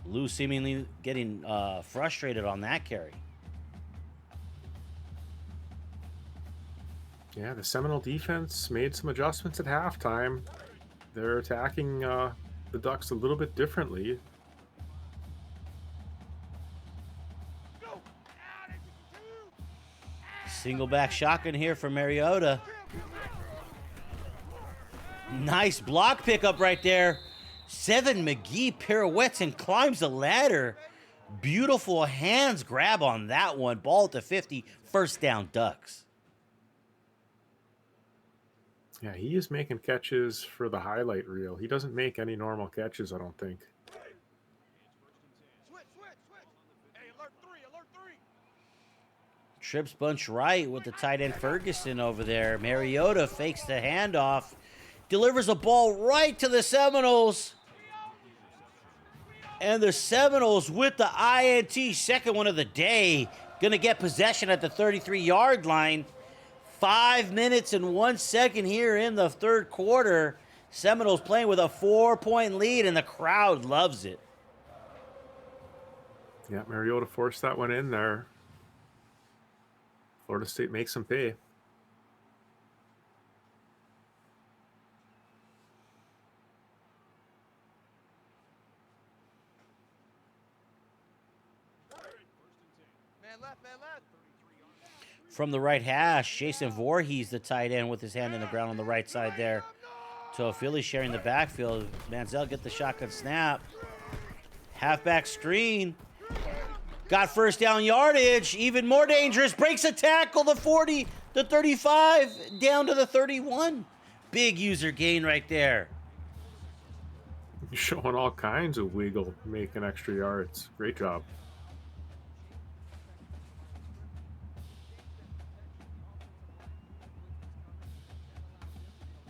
Lou seemingly getting frustrated on that carry. Yeah, the Seminole defense made some adjustments at halftime. They're attacking the Ducks a little bit differently. Single back shotgun here for Mariota. Nice block pickup right there. 7 McGee pirouettes and climbs the ladder. Beautiful hands grab on that one. Ball at the 50. 1st down, Ducks. Yeah, he is making catches for the highlight reel. He doesn't make any normal catches, I don't think. Trips bunch right with the tight end Ferguson over there. Mariota fakes the handoff. Delivers the ball right to the Seminoles. And the Seminoles with the INT, second one of the day. Going to get possession at the 33-yard line. 5 minutes and 1 second here in the 3rd quarter. Seminoles playing with a 4-point lead, and the crowd loves it. Yeah, Mariota forced that one in there. Florida State makes them pay. From the right hash, Jason Voorhees, the tight end, with his hand in the ground on the right side there. Toafili sharing the backfield. Manziel get the shotgun snap. Halfback screen. Got 1st down yardage. Even more dangerous. Breaks a tackle. The 40, the 35, down to the 31. Big user gain right there. Showing all kinds of wiggle, making extra yards. Great job.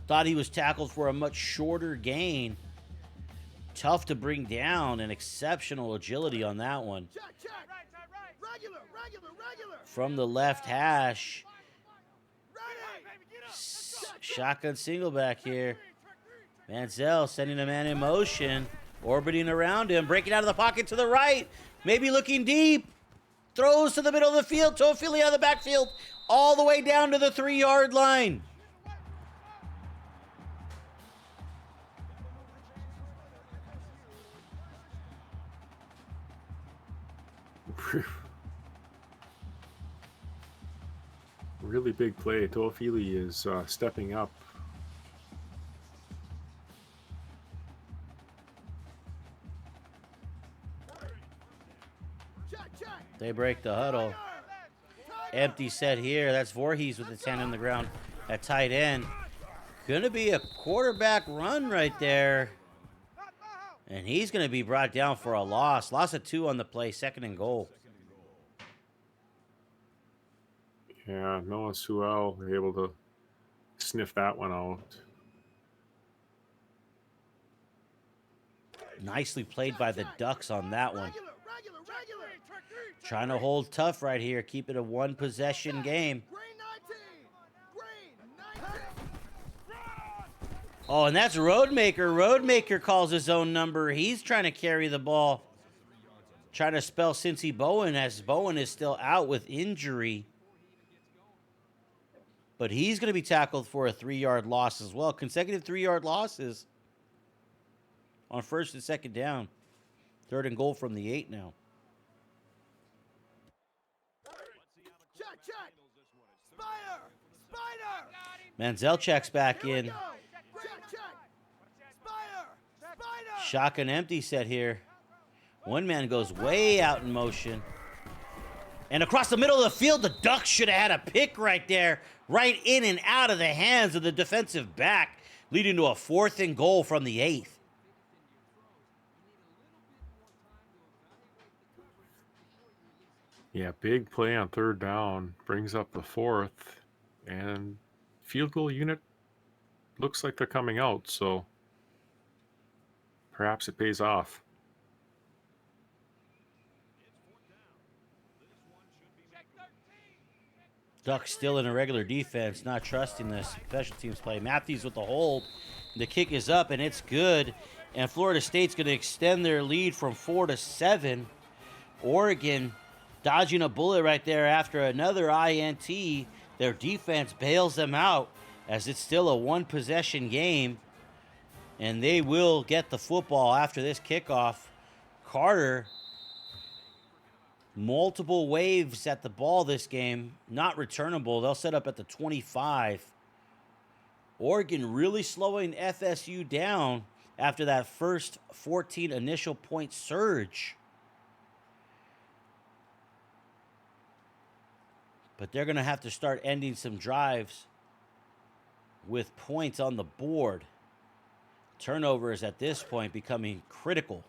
Thought he was tackled for a much shorter gain. Tough to bring down, and exceptional agility on that one. From the left hash. Shotgun single back here. Manziel sending a man in motion. Orbiting around him. Breaking out of the pocket to the right. Maybe looking deep. Throws to the middle of the field. Toafili out of the backfield. All the way down to the 3-yard line. Really big play. Toafili is stepping up. They break the huddle. Empty set here. That's Voorhees with his hand on the ground at tight end. Gonna be a quarterback run right there. And he's gonna be brought down for a loss. Loss of 2 on the play, 2nd and goal. Yeah, Noah Sewell was able to sniff that one out. Nicely played by the Ducks on that one. Trying to hold tough right here. Keep it a one-possession game. Oh, and that's Roadmaker. Roadmaker calls his own number. He's trying to carry the ball. Trying to spell Cincy Bowen, as Bowen is still out with injury. But he's going to be tackled for a 3-yard loss as well. Consecutive 3-yard losses on first and second down. 3rd and goal from the 8 now. Manzelchak's back in. Shotgun empty set here. One man goes way out in motion. And across the middle of the field, the Ducks should have had a pick right there. Right in and out of the hands of the defensive back, leading to a 4th and goal from the 8th. Yeah, big play on 3rd down. Brings up the 4th. And field goal unit looks like they're coming out, so perhaps it pays off. Ducks still in a regular defense, not trusting the special teams play. Matthews with the hold. The kick is up, and it's good. And Florida State's going to extend their lead from 4 to 7. Oregon dodging a bullet right there after another INT. Their defense bails them out as it's still a one-possession game. And they will get the football after this kickoff. Carter, multiple waves at the ball this game, not returnable. They'll set up at the 25. Oregon really slowing FSU down after that first 14 initial point surge. But they're going to have to start ending some drives with points on the board. Turnovers at this point becoming critical.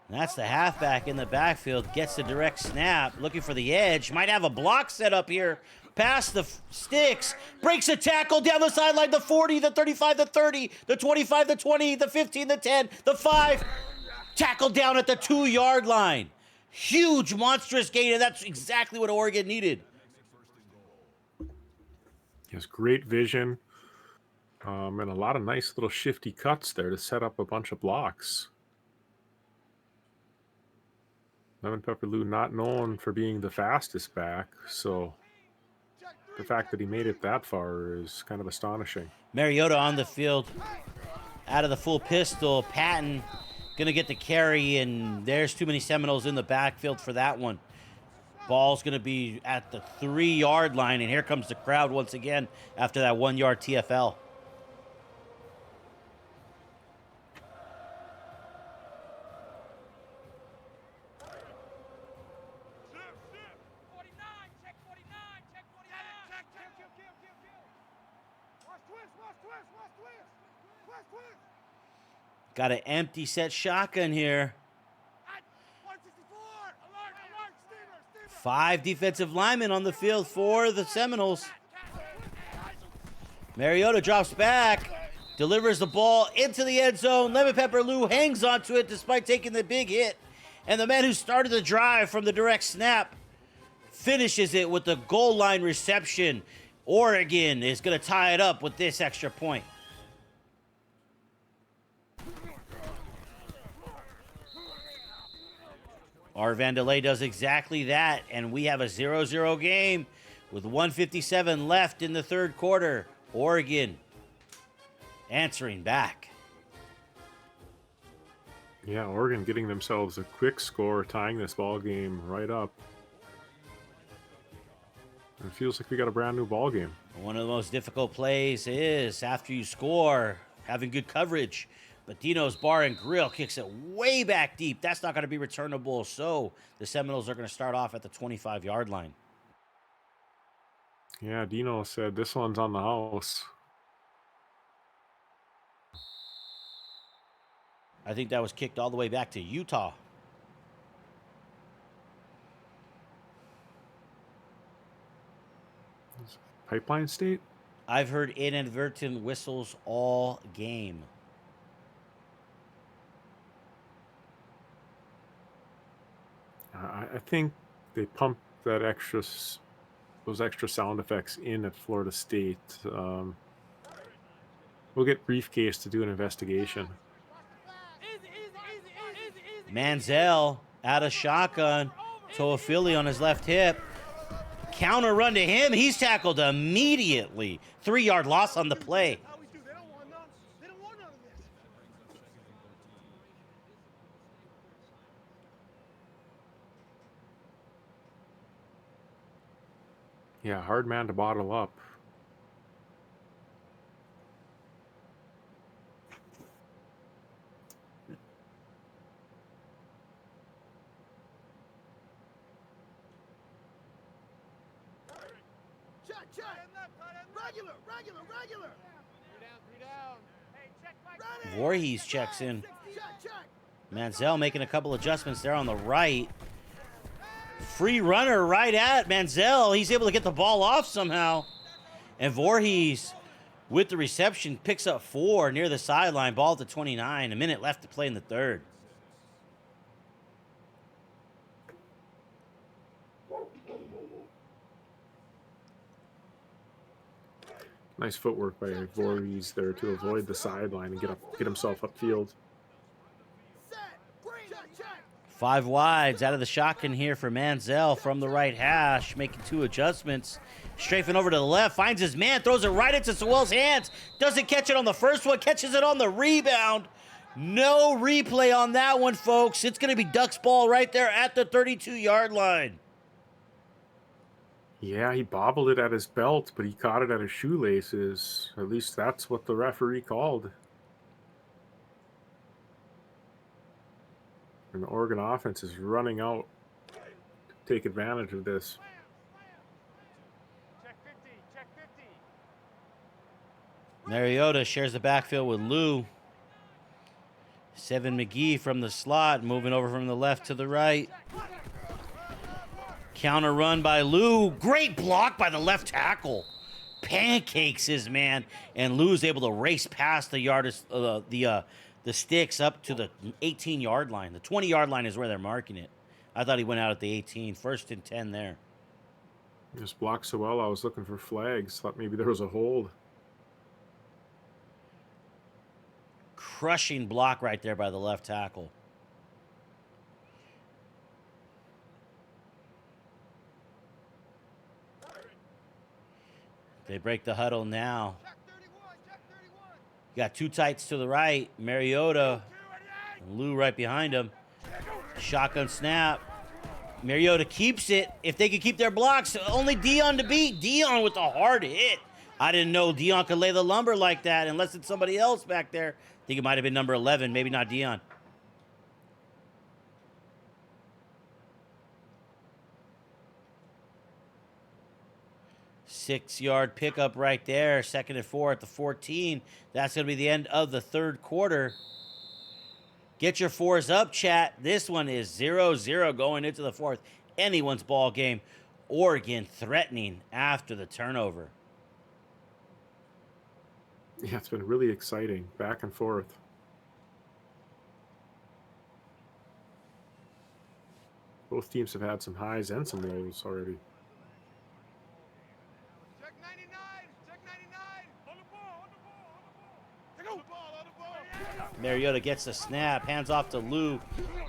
And that's the halfback in the backfield. Gets the direct snap. Looking for the edge. Might have a block set up here. Past the sticks. Breaks a tackle down the sideline. The 40, the 35, the 30, the 25, the 20, the 15, the 10, the 5. Tackle down at the 2-yard line. Huge, monstrous gain, and that's exactly what Oregon needed. He has great vision and a lot of nice little shifty cuts there to set up a bunch of blocks. Lemon Pepper Lou not known for being the fastest back, so the fact that he made it that far is kind of astonishing. Mariota on the field, out of the full pistol. Patton going to get the carry, and there's too many Seminoles in the backfield for that one. Ball's going to be at the 3-yard line, and here comes the crowd once again after that 1-yard TFL. Got an empty set shotgun here. 5 defensive linemen on the field for the Seminoles. Mariota drops back, delivers the ball into the end zone. Lemon Pepper Lou hangs onto it despite taking the big hit. And the man who started the drive from the direct snap finishes it with the goal line reception. Oregon is going to tie it up with this extra point. Our Vandelay does exactly that, and we have a 0-0 game with 1:57 left in the 3rd quarter. Oregon answering back. Yeah, Oregon getting themselves a quick score, tying this ball game right up. It feels like we got a brand new ball game. One of the most difficult plays is after you score, having good coverage. But Dino's Bar and Grill kicks it way back deep. That's not going to be returnable, so the Seminoles are going to start off at the 25-yard line. Yeah, Dino said this one's on the house. I think that was kicked all the way back to Utah. Pipeline State? I've heard inadvertent whistles all game. I think they pumped that those extra sound effects in at Florida State. We'll get Briefcase to do an investigation. Manziel out of shotgun. Toafili on his left hip. Counter run to him. He's tackled immediately. 3-yard loss on the play. Yeah, hard man to bottle up. Regular. Voorhees checks in. Manziel making a couple adjustments there on the right. Free runner right at Manziel. He's able to get the ball off somehow. And Voorhees, with the reception, picks up 4 near the sideline. Ball at the 29. A minute left to play in the third. Nice footwork by Voorhees there to avoid the sideline and get himself upfield. 5 wides out of the shotgun here for Manziel from the right hash, making 2 adjustments. Strafing over to the left, finds his man, throws it right into Sewell's hands. Doesn't catch it on the first one, catches it on the rebound. No replay on that one, folks. It's going to be Ducks ball right there at the 32-yard line. Yeah, he bobbled it at his belt, but he caught it at his shoelaces. At least that's what the referee called. And the Oregon offense is running out to take advantage of this. Check 50. Mariota shares the backfield with Lou. Seven McGee from the slot, moving over from the left to the right. Counter run by Lou. Great block by the left tackle. Pancakes his man, and Lou's able to race past the sticks up to the 18-yard line. The 20-yard line is where they're marking it. I thought he went out at the 18. 1st and 10 there. Just blocked so well, I was looking for flags. Thought maybe there was a hold. Crushing block right there by the left tackle. They break the huddle now. You got 2 tights to the right. Mariota and Lou right behind him. Shotgun snap. Mariota keeps it. If they could keep their blocks, only Dion to beat. Dion with a hard hit. I didn't know Dion could lay the lumber like that unless it's somebody else back there. I think it might have been number 11, maybe not Dion. Six-yard pickup right there. 2nd and 4 at the 14. That's going to be the end of the third quarter. Get your 4s up, chat. This one is 0-0 going into the 4th. Anyone's ball game. Oregon threatening after the turnover. Yeah, it's been really exciting. Back and forth. Both teams have had some highs and some lows already. Mariota gets the snap, hands off to Lou.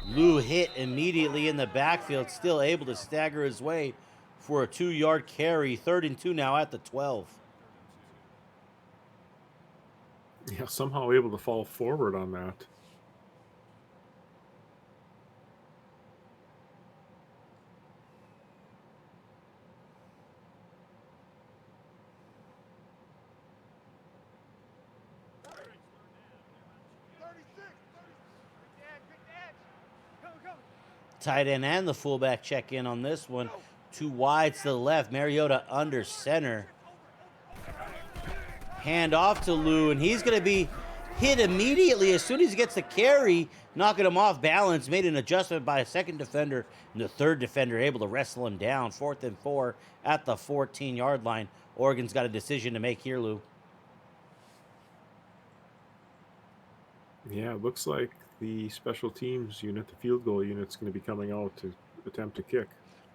Lou hit immediately in the backfield, still able to stagger his way for a 2-yard carry. 3rd and 2 now at the 12. Yeah, somehow able to fall forward on that. Tight end and the fullback check in on this one. 2 wides to the left. Mariota under center. Hand off to Lou, and he's going to be hit immediately as soon as he gets the carry, knocking him off balance. Made an adjustment by a 2nd defender, and the 3rd defender able to wrestle him down. 4th and 4 at the 14-yard line. Oregon's got a decision to make here, Lou. Yeah, it looks like the special teams unit, the field goal unit, is going to be coming out to attempt to kick.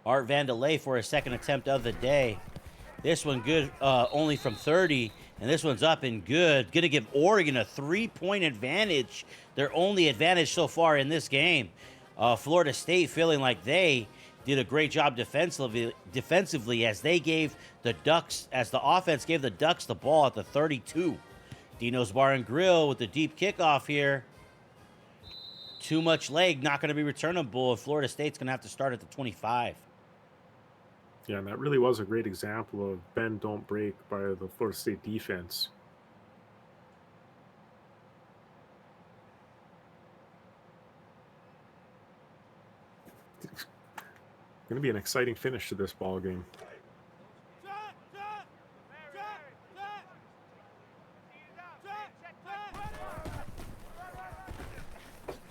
Art Vandelay for his second attempt of the day. This one good, only from 30, and this one's up and good. Going to give Oregon a 3-point advantage. Their only advantage so far in this game. Florida State feeling like they did a great job defensively as they gave the Ducks, as the offense gave the Ducks the ball at the 32. Dino's Bar and Grill with the deep kickoff here. Too much leg, not going to be returnable. Florida State's going to have to start at the 25. Yeah, and that really was a great example of bend, don't break by the Florida State defense. It's going to be an exciting finish to this ball game.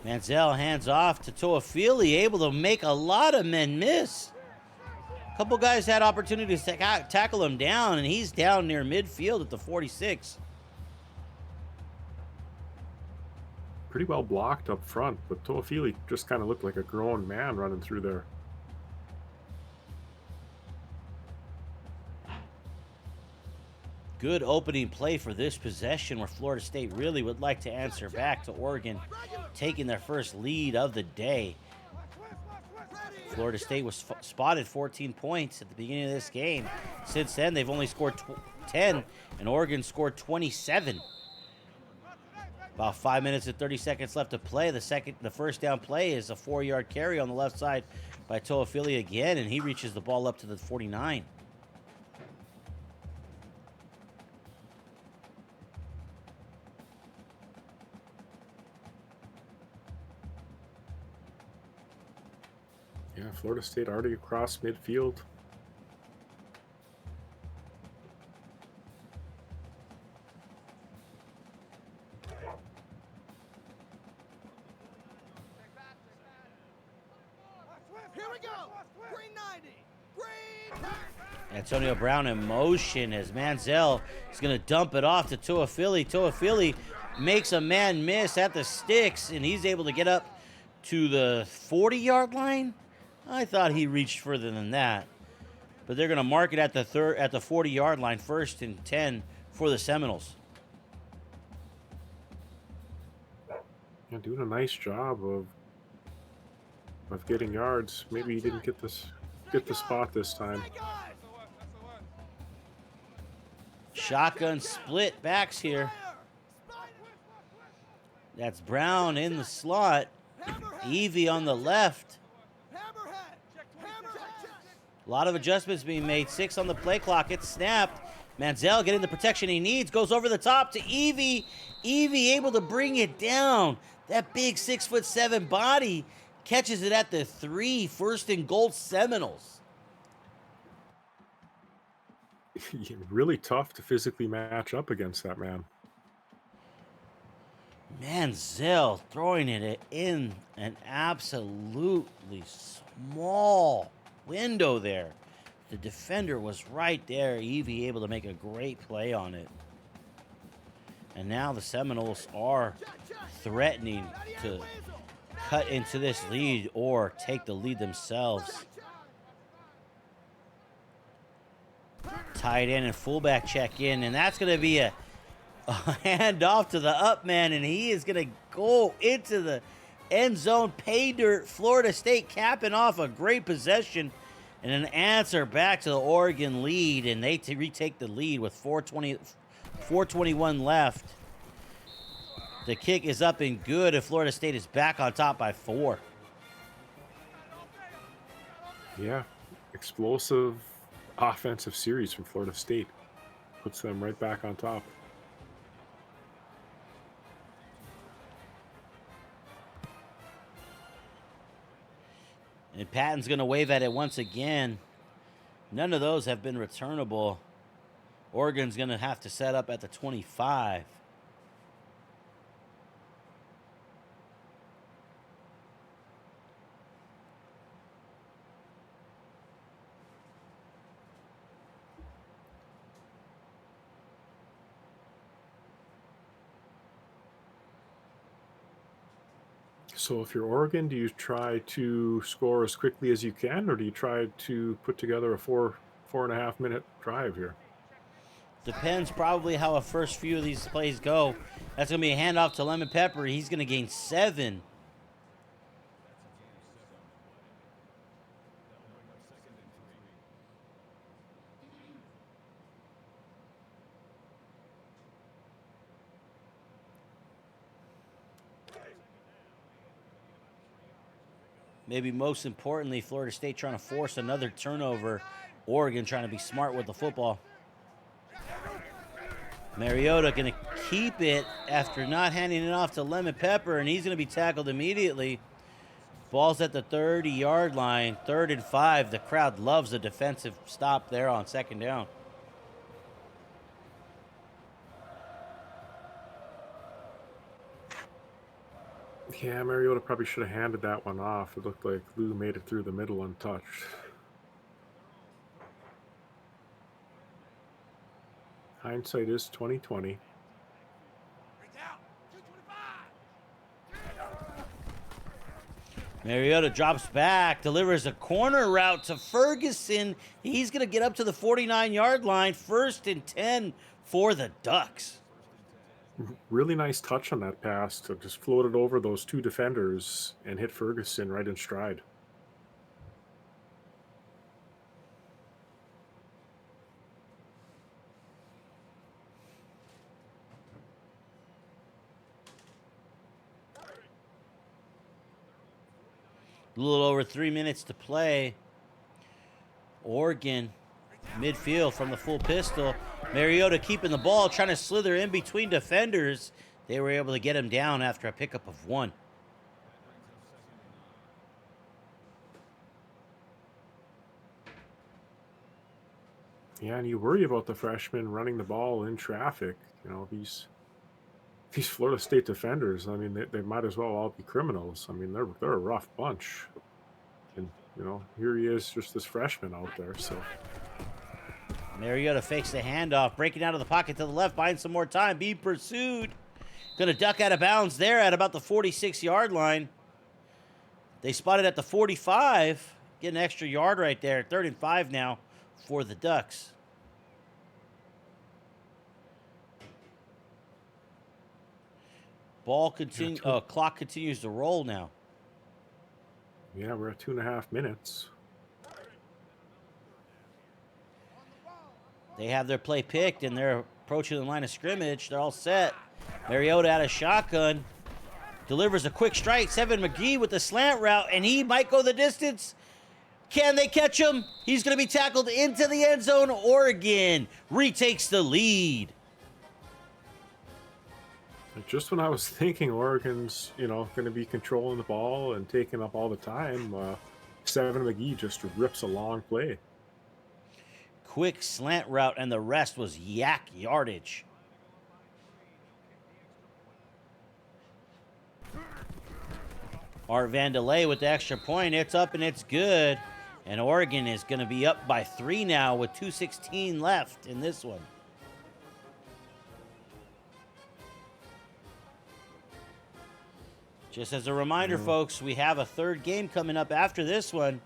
Manziel hands off to Toafili, able to make a lot of men miss. A couple guys had opportunities to tackle him down, and he's down near midfield at the 46. Pretty well blocked up front, but Toafili just kind of looked like a grown man running through there. Good opening play for this possession where Florida State really would like to answer back to Oregon, taking their first lead of the day. Florida State was spotted 14 points at the beginning of this game. Since then, they've only scored 10, and Oregon scored 27. About 5 minutes and 30 seconds left to play. The first down play is a 4-yard carry on the left side by Toafili again, and he reaches the ball up to the 49. Yeah, Florida State already across midfield. Here we go. Green 90. Green 90. Antonio Brown in motion as Manziel is going to dump it off to Toafili. Toafili makes a man miss at the sticks, and he's able to get up to the 40-yard line. I thought he reached further than that. But they're going to mark it at the 40-yard line, 1st and 10 for the Seminoles. Yeah, doing a nice job of getting yards. Maybe he didn't get the spot this time. Shotgun split backs here. That's Brown in the slot. Evie on the left. A lot of adjustments being made. 6 on the play clock. It's snapped. Manziel getting the protection he needs. Goes over the top to Evie. Evie able to bring it down. That big 6'7" body catches it at the 3. 1st and goal Seminoles. Really tough to physically match up against that man. Manziel throwing it in an absolutely small window there. The defender was right there. Evie able to make a great play on it. And now the Seminoles are threatening to cut into this lead or take the lead themselves. Tight end and fullback check in, and that's going to be a handoff to the up man, and he is going to go into the end zone. Pay dirt. Florida State capping off a great possession and an answer back to the Oregon lead, and they retake the lead with 4:21 left. The kick is up and good, and Florida State is back on top by 4. Yeah, explosive offensive series from Florida State. Puts them right back on top. And Patton's going to wave at it once again. None of those have been returnable. Oregon's going to have to set up at the 25. So if you're Oregon, do you try to score as quickly as you can, or do you try to put together a 4.5 minute drive here? Depends probably how a first few of these plays go. That's going to be a handoff to Lemon Pepper. He's going to gain 7. Maybe most importantly, Florida State trying to force another turnover. Oregon trying to be smart with the football. Mariota going to keep it after not handing it off to Lemon Pepper, and he's going to be tackled immediately. Ball's at the 30-yard line, 3rd and 5. The crowd loves a defensive stop there on 2nd down. Yeah, Mariota probably should have handed that one off. It looked like Lou made it through the middle untouched. Hindsight is 20/20. Mariota drops back, delivers a corner route to Ferguson. He's going to get up to the 49-yard line, 1st and 10 for the Ducks. Really nice touch on that pass to just float it over those 2 defenders and hit Ferguson right in stride. A little over 3 minutes to play. Oregon midfield from the full pistol. Mariota keeping the ball, trying to slither in between defenders. They were able to get him down after a pickup of 1. Yeah, and you worry about the freshmen running the ball in traffic. You know, these Florida State defenders, I mean, they might as well all be criminals. I mean, they're a rough bunch. And, you know, here he is, just this freshman out there, so. Mariota fakes the handoff, breaking out of the pocket to the left, buying some more time, being pursued. Going to duck out of bounds there at about the 46-yard line. They spotted at the 45. Get an extra yard right there. 3rd and 5 now for the Ducks. Clock continues to roll now. Yeah, we're at 2.5 minutes. They have their play picked, and they're approaching the line of scrimmage. They're all set. Mariota out of shotgun. Delivers a quick strike. Seven McGee with the slant route, and he might go the distance. Can they catch him? He's going to be tackled into the end zone. Oregon retakes the lead. Just when I was thinking Oregon's, you know, going to be controlling the ball and taking up all the time, Seven McGee just rips a long play. Quick slant route, and the rest was yak yardage. Art Vandelay with the extra point. It's up and it's good. And Oregon is going to be up by 3 now with 2:16 left in this one. Just as a reminder, folks, we have a 3rd game coming up after this one.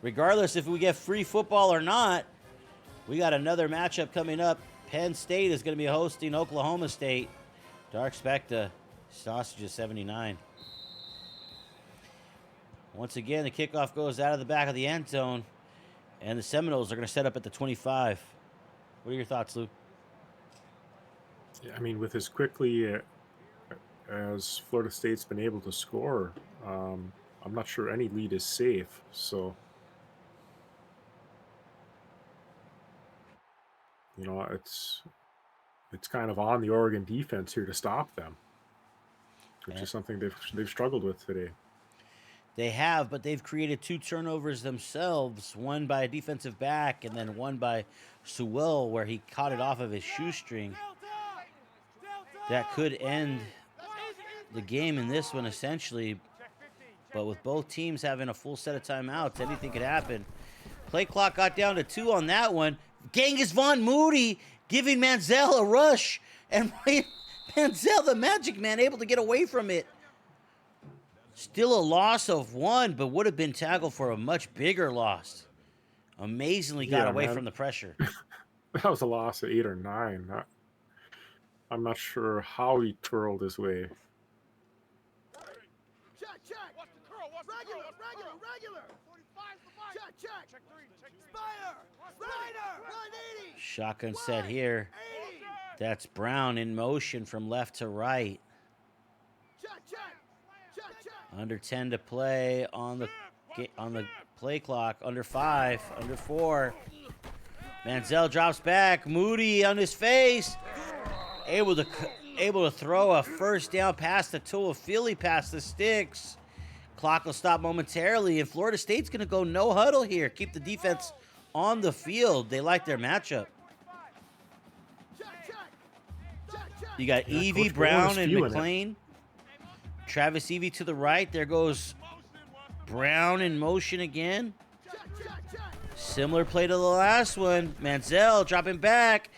Regardless if we get free football or not, we got another matchup coming up. Penn State is going to be hosting Oklahoma State. DarkSpecta16-Sausages79. Once again, the kickoff goes out of the back of the end zone, and the Seminoles are going to set up at the 25. What are your thoughts, Lou? Yeah, I mean, with as quickly as Florida State's been able to score, I'm not sure any lead is safe. So, you know, it's kind of on the Oregon defense here to stop them, which is something they've struggled with today. They have, but they've created 2 turnovers themselves, one by a defensive back and then one by Sewell, where he caught it off of his shoestring. That could end the game in this one, essentially. But with both teams having a full set of timeouts, anything could happen. Play clock got down to 2 on that one. Genghis Von Moody giving Manziel a rush. And Manziel, the magic man, able to get away from it. Still a loss of 1, but would have been tackled for a much bigger loss. Amazingly got away from the pressure. That was a loss of 8 or 9. I'm not sure how he twirled his way. Check. Regular. Check. Spider. 180. Shotgun set here. 80. That's Brown in motion from left to right. Check. Under 10 to play on the play clock. Under 5, under 4. Manziel drops back. Moody on his face. Able to throw a first down pass to Toafili past the sticks. Clock will stop momentarily, and Florida State's going to go no huddle here. Keep the defense on the field. They like their matchup. You got Evie, Brown, and McLean. Travis Evie to the right. There goes Brown in motion again. Similar play to the last one. Manziel dropping back.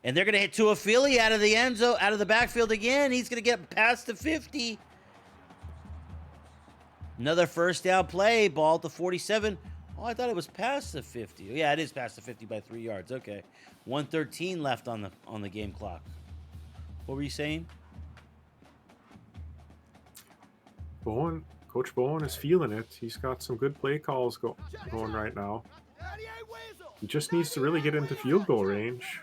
And they're going to hit Toafili out of the end zone, out of the backfield again. He's going to get past the 50. Another first down play. Ball at the 47. Oh, I thought it was past the 50. Yeah, it is past the 50 by 3 yards. Okay. 1:13 left on the game clock. What were you saying? Coach Bowen is feeling it. He's got some good play calls going right now. He just needs to really get into field goal range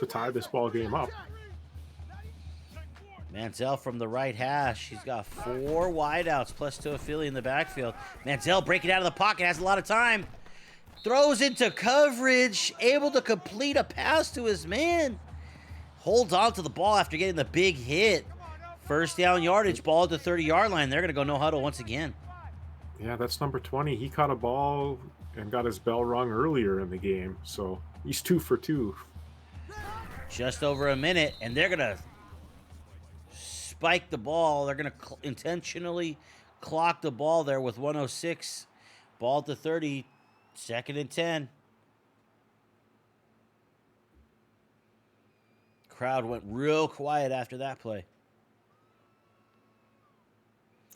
to tie this ball game up. Manziel from the right hash. He's got 4 wideouts plus Toafili in the backfield. Manziel breaking out of the pocket, has a lot of time. Throws into coverage, able to complete a pass to his man. Holds on to the ball after getting the big hit. First down yardage, ball at the 30-yard line. They're going to go no huddle once again. Yeah, that's number 20. He caught a ball and got his bell rung earlier in the game, so he's 2 for 2. Just over a minute, and they're going to spike the ball. They're going to intentionally clock the ball there with 1:06. Ball at the 30, 2nd and 10. Crowd went real quiet after that play.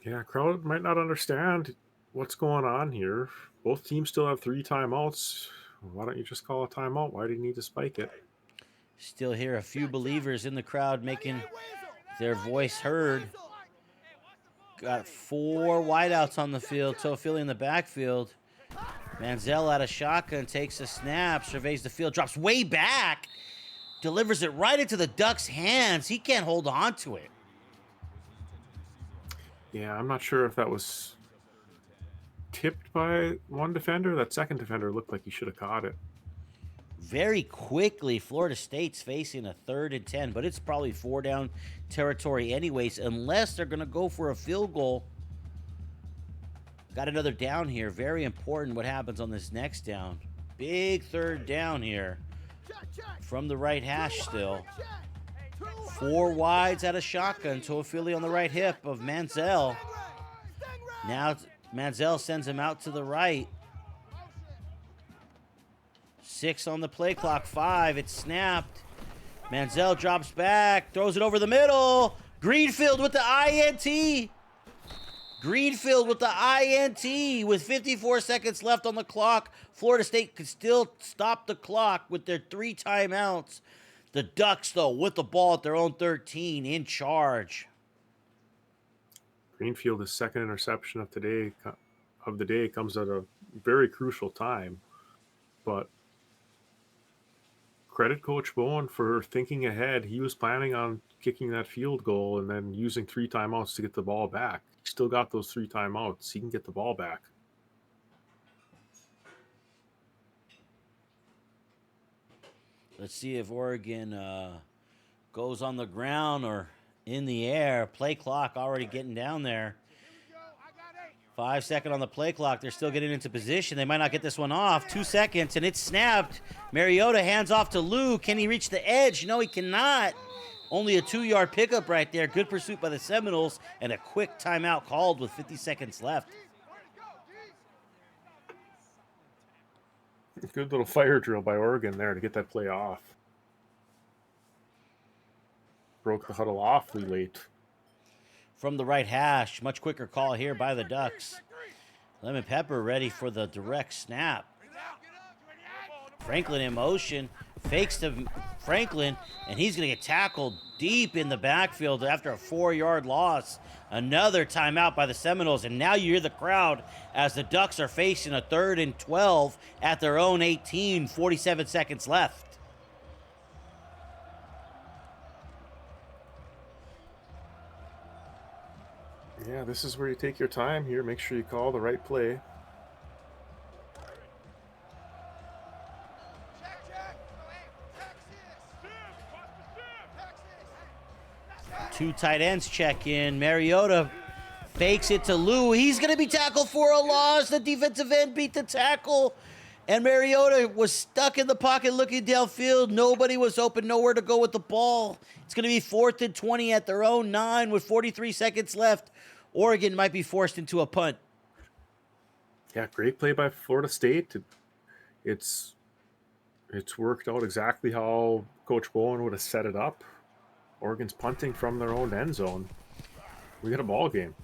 Yeah, crowd might not understand what's going on here. Both teams still have 3 timeouts. Why don't you just call a timeout? Why do you need to spike it? Still hear a few believers in the crowd making their voice heard. Got 4 wideouts on the field. Toafili in the backfield. Manziel out of shotgun, takes a snap, surveys the field, drops way back, delivers it right into the Ducks' hands. He can't hold on to it. Yeah, I'm not sure if that was tipped by one defender. That second defender looked like he should have caught it. Very quickly, Florida State's facing a 3rd and 10, but it's probably 4 down territory anyways, unless they're going to go for a field goal. Got another down here. Very important what happens on this next down. Big 3rd down here from the right hash still. 4 wides out of shotgun. Toafili on the right hip of Manziel. Now Manziel sends him out to the right. 6 on the play clock. 5. It's snapped. Manziel drops back. Throws it over the middle. Greenfield with the INT. Greenfield with the INT. With 54 seconds left on the clock. Florida State could still stop the clock with their 3 timeouts. The Ducks, though, with the ball at their own 13, in charge. Greenfield's second interception of the day comes at a very crucial time. But credit Coach Bowen for thinking ahead. He was planning on kicking that field goal and then using 3 timeouts to get the ball back. He still got those 3 timeouts. He can get the ball back. Let's see if Oregon goes on the ground or in the air. Play clock already getting down there. 5 seconds on the play clock. They're still getting into position. They might not get this one off. 2 seconds, and it's snapped. Mariota hands off to Lou. Can he reach the edge? No, he cannot. Only a 2-yard pickup right there. Good pursuit by the Seminoles, and a quick timeout called with 50 seconds left. Good little fire drill by Oregon there to get that play off. Broke the huddle awfully late. from the right hash. Much quicker call here by the Ducks. Lemon Pepper ready for the direct snap. Franklin in motion, fakes to Franklin, and he's going to get tackled deep in the backfield after a 4-yard loss. Another timeout by the Seminoles, and now you hear the crowd as the Ducks are facing a 3rd and 12 at their own 18, 47 seconds left. Yeah, this is where you take your time here. Make sure you call the right play. Two tight ends check in. Mariota fakes it to Lou. He's going to be tackled for a loss. The defensive end beat the tackle. And Mariota was stuck in the pocket looking downfield. Nobody was open, nowhere to go with the ball. It's going to be 4th and 20 at their own 9 with 43 seconds left. Oregon might be forced into a punt. Yeah, great play by Florida State. It's worked out exactly how Coach Bowen would have set it up. Oregon's punting from their own end zone. We got a ball game.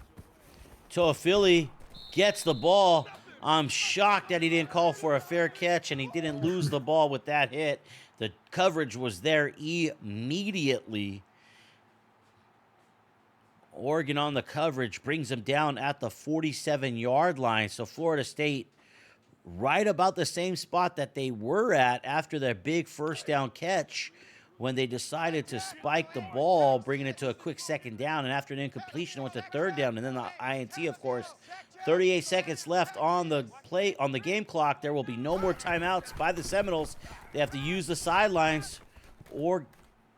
Toafili gets the ball. I'm shocked that he didn't call for a fair catch and he didn't lose the ball with that hit. The coverage was there immediately. Oregon on the coverage brings them down at the 47-yard line. So Florida State right about the same spot that they were at after their big first down catch when they decided to spike the ball, bringing it to a quick 2nd down. And after an incompletion, went to 3rd down, and then the INT, of course. 38 seconds left on the play on the game clock. There will be no more timeouts by the Seminoles. They have to use the sidelines or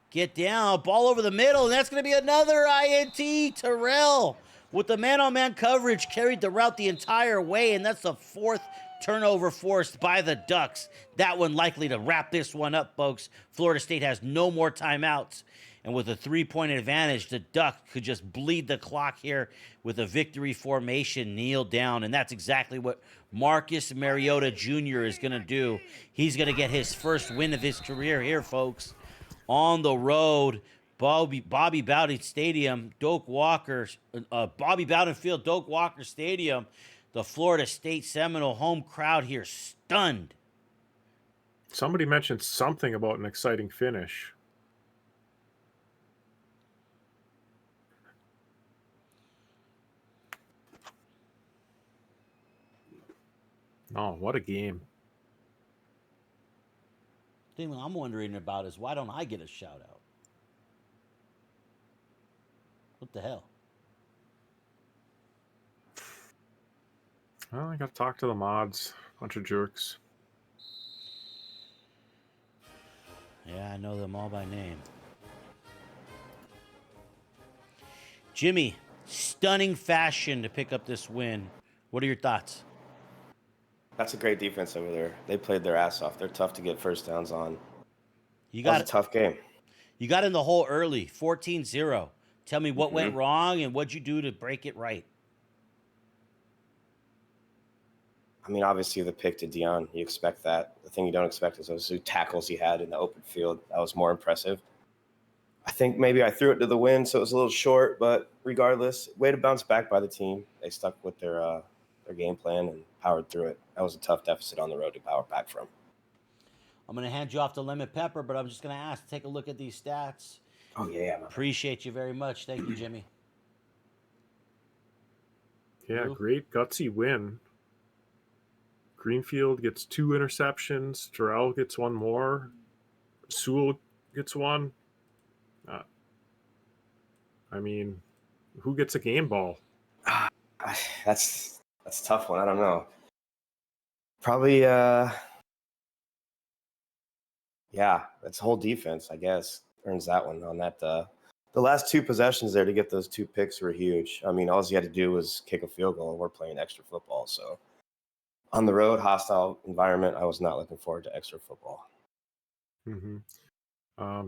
get down. Ball over the middle, and that's going to be another INT. Terrell with the man-on-man coverage carried the route the entire way, and that's the 4th turnover forced by the Ducks. That one likely to wrap this one up, folks. Florida State has no more timeouts. And with a 3-point advantage, the Ducks could just bleed the clock here with a victory formation, kneel down. And that's exactly what Marcus Mariota Jr. is going to do. He's going to get his first win of his career here, folks. On the road, Bobby Bowden Stadium, Bobby Bowden Field, Doak Walker Stadium. The Florida State Seminole home crowd here stunned. Somebody mentioned something about an exciting finish. Oh, what a game. The thing I'm wondering about is why don't I get a shout out? What the hell? Well, I got to talk to the mods. Bunch of jerks. Yeah, I know them all by name. Jimmy, stunning fashion to pick up this win. What are your thoughts? That's a great defense over there. They played their ass off. They're tough to get first downs on. You That got was a tough game. You got in the hole early, 14-0. Tell me what went wrong and what'd you do to break it right? I mean, obviously the pick to Dion, you expect that. The thing you don't expect is those 2 tackles he had in the open field. That was more impressive. I think maybe I threw it to the wind, so it was a little short, but regardless, way to bounce back by the team. They stuck with their game plan and powered through it. That was a tough deficit on the road to power back from. I'm going to hand you off to Lemon Pepper, but I'm just going to ask, take a look at these stats. Oh, yeah. Appreciate you very much. Thank you, Jimmy. Yeah, Lou? great gutsy win. Greenfield gets 2 interceptions. Terrell gets 1 more. Sewell gets 1. I mean, who gets a game ball? That's a tough one. I don't know. Probably, yeah, that's whole defense, I guess, earns that one on that. The last 2 possessions there to get those 2 picks were huge. I mean, all you had to do was kick a field goal, and we're playing extra football. So on the road, hostile environment, I was not looking forward to extra football. Mm-hmm.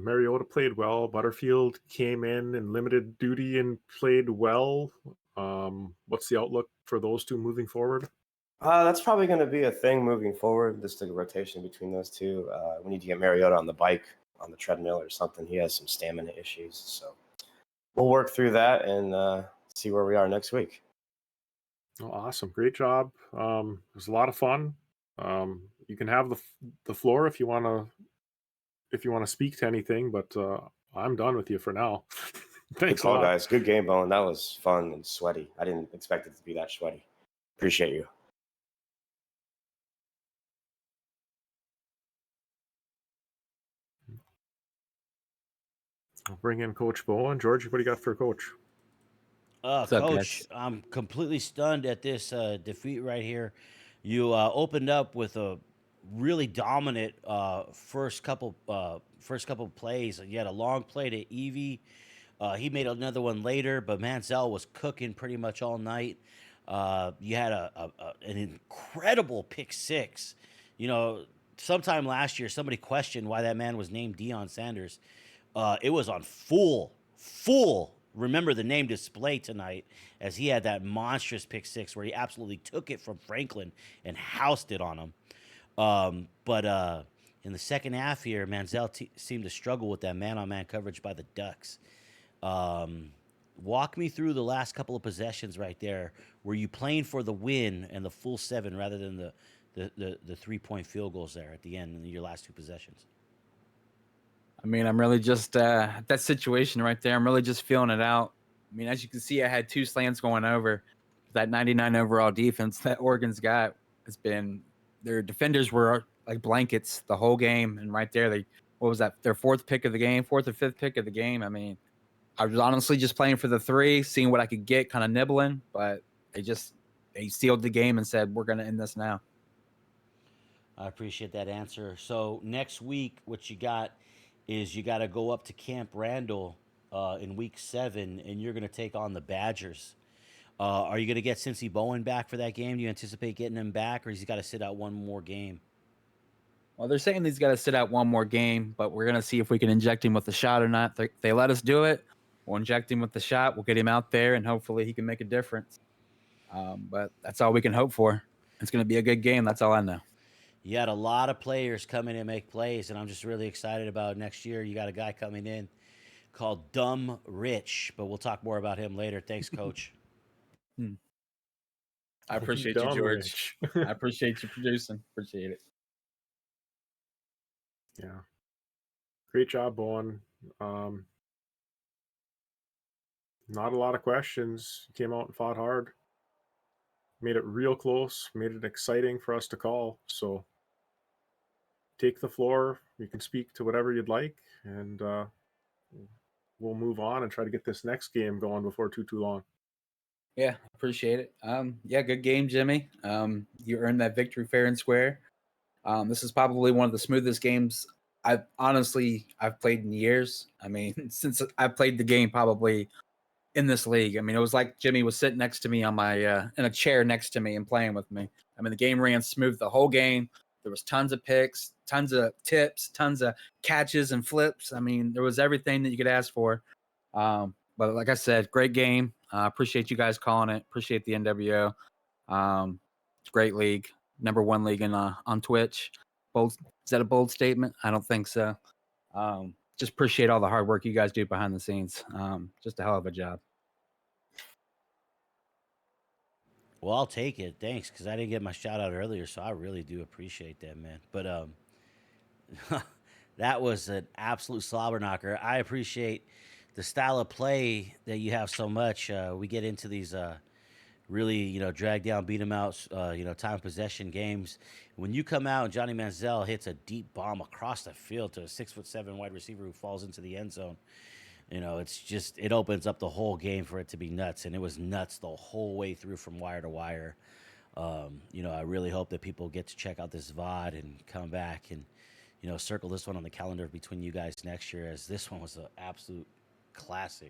Mariota played well. Butterfield came in limited duty and played well. What's the outlook for those 2 moving forward? That's probably going to be a thing moving forward, just a rotation between those 2. We need to get Mariota on the bike, on the treadmill or something. He has some stamina issues. So we'll work through that and see where we are next week. Oh, awesome. Great job. It was a lot of fun. You can have the floor if you want to speak to anything, but I'm done with you for now. Good Thanks a call, lot. guys. Good game, Bowen. That was fun and sweaty. I didn't expect it to be that sweaty. Appreciate you. I'll bring in Coach Bowen. George, what do you got for Coach? What's up, Coach, guys? I'm completely stunned at this defeat right here. You opened up with a really dominant first couple plays. You had a long play to Evie. He made another one later, but Manziel was cooking pretty much all night. You had an incredible pick six. You know, sometime last year, somebody questioned why that man was named Deion Sanders. It was on full. Remember the name display tonight, as he had that monstrous pick six where he absolutely took it from Franklin and housed it on him. But in the second half here, Manziel seemed to struggle with that man-on-man coverage by the Ducks. Walk me through the last couple of possessions right there. Were you playing for the win and the full 7 rather than the 3-point field goals there at the end in your last 2 possessions? I mean, I'm really just that situation right there. I'm really just feeling it out. I mean, as you can see, I had 2 slants going over. That 99 overall defense that Oregon's got has been, their defenders were like blankets the whole game. And right there, what was that? Their 4th pick of the game, 4th or 5th pick of the game. I mean, I was honestly just playing for the 3, seeing what I could get, kind of nibbling, but they sealed the game and said, we're going to end this now. I appreciate that answer. So next week, what you got is you got to go up to Camp Randall in week 7, and you're going to take on the Badgers. Are you going to get CincyBowen back for that game? Do you anticipate getting him back, or has he got to sit out one more game? Well, they're saying he's got to sit out one more game, but we're going to see if we can inject him with the shot or not. They let us do it. We'll inject him with the shot. We'll get him out there, and hopefully he can make a difference. But that's all we can hope for. It's going to be a good game. That's all I know. You had a lot of players come in and make plays, and I'm just really excited about next year. You got a guy coming in called Dumb Rich, but we'll talk more about him later. Thanks, Coach. I appreciate you, George. I appreciate you producing. Appreciate it. Yeah. Great job, Bowen. Not a lot of questions. Came out and fought hard. Made it real close. Made it exciting for us to call. So take the floor. You can speak to whatever you'd like, and we'll move on and try to get this next game going before too long. Yeah, appreciate it. Yeah, good game, Jimmy. You earned that victory fair and square. This is probably one of the smoothest games I've played in years. I mean, since I played the game probably in this league. I mean, it was like Jimmy was sitting next to me on my in a chair next to me and playing with me. I mean, the game ran smooth the whole game. There was tons of picks, tons of tips, tons of catches and flips. I mean, there was everything that you could ask for. But like I said, great game. Appreciate you guys calling it. Appreciate the NWO. It's a great league. Number 1 league on Twitch. Bold, is that a bold statement? I don't think so. Just appreciate all the hard work you guys do behind the scenes. Just a hell of a job. Well, I'll take it. Thanks, because I didn't get my shout out earlier, so I really do appreciate that, man. But that was an absolute slobber knocker. I appreciate the style of play that you have so much. We get into these really, drag down, beat them out, time possession games. When you come out and Johnny Manziel hits a deep bomb across the field to a 6'7" wide receiver who falls into the end zone, it's just, it opens up the whole game for it to be nuts. And it was nuts the whole way through from wire to wire. I really hope that people get to check out this VOD and come back and, circle this one on the calendar between you guys next year, as this one was an absolute classic.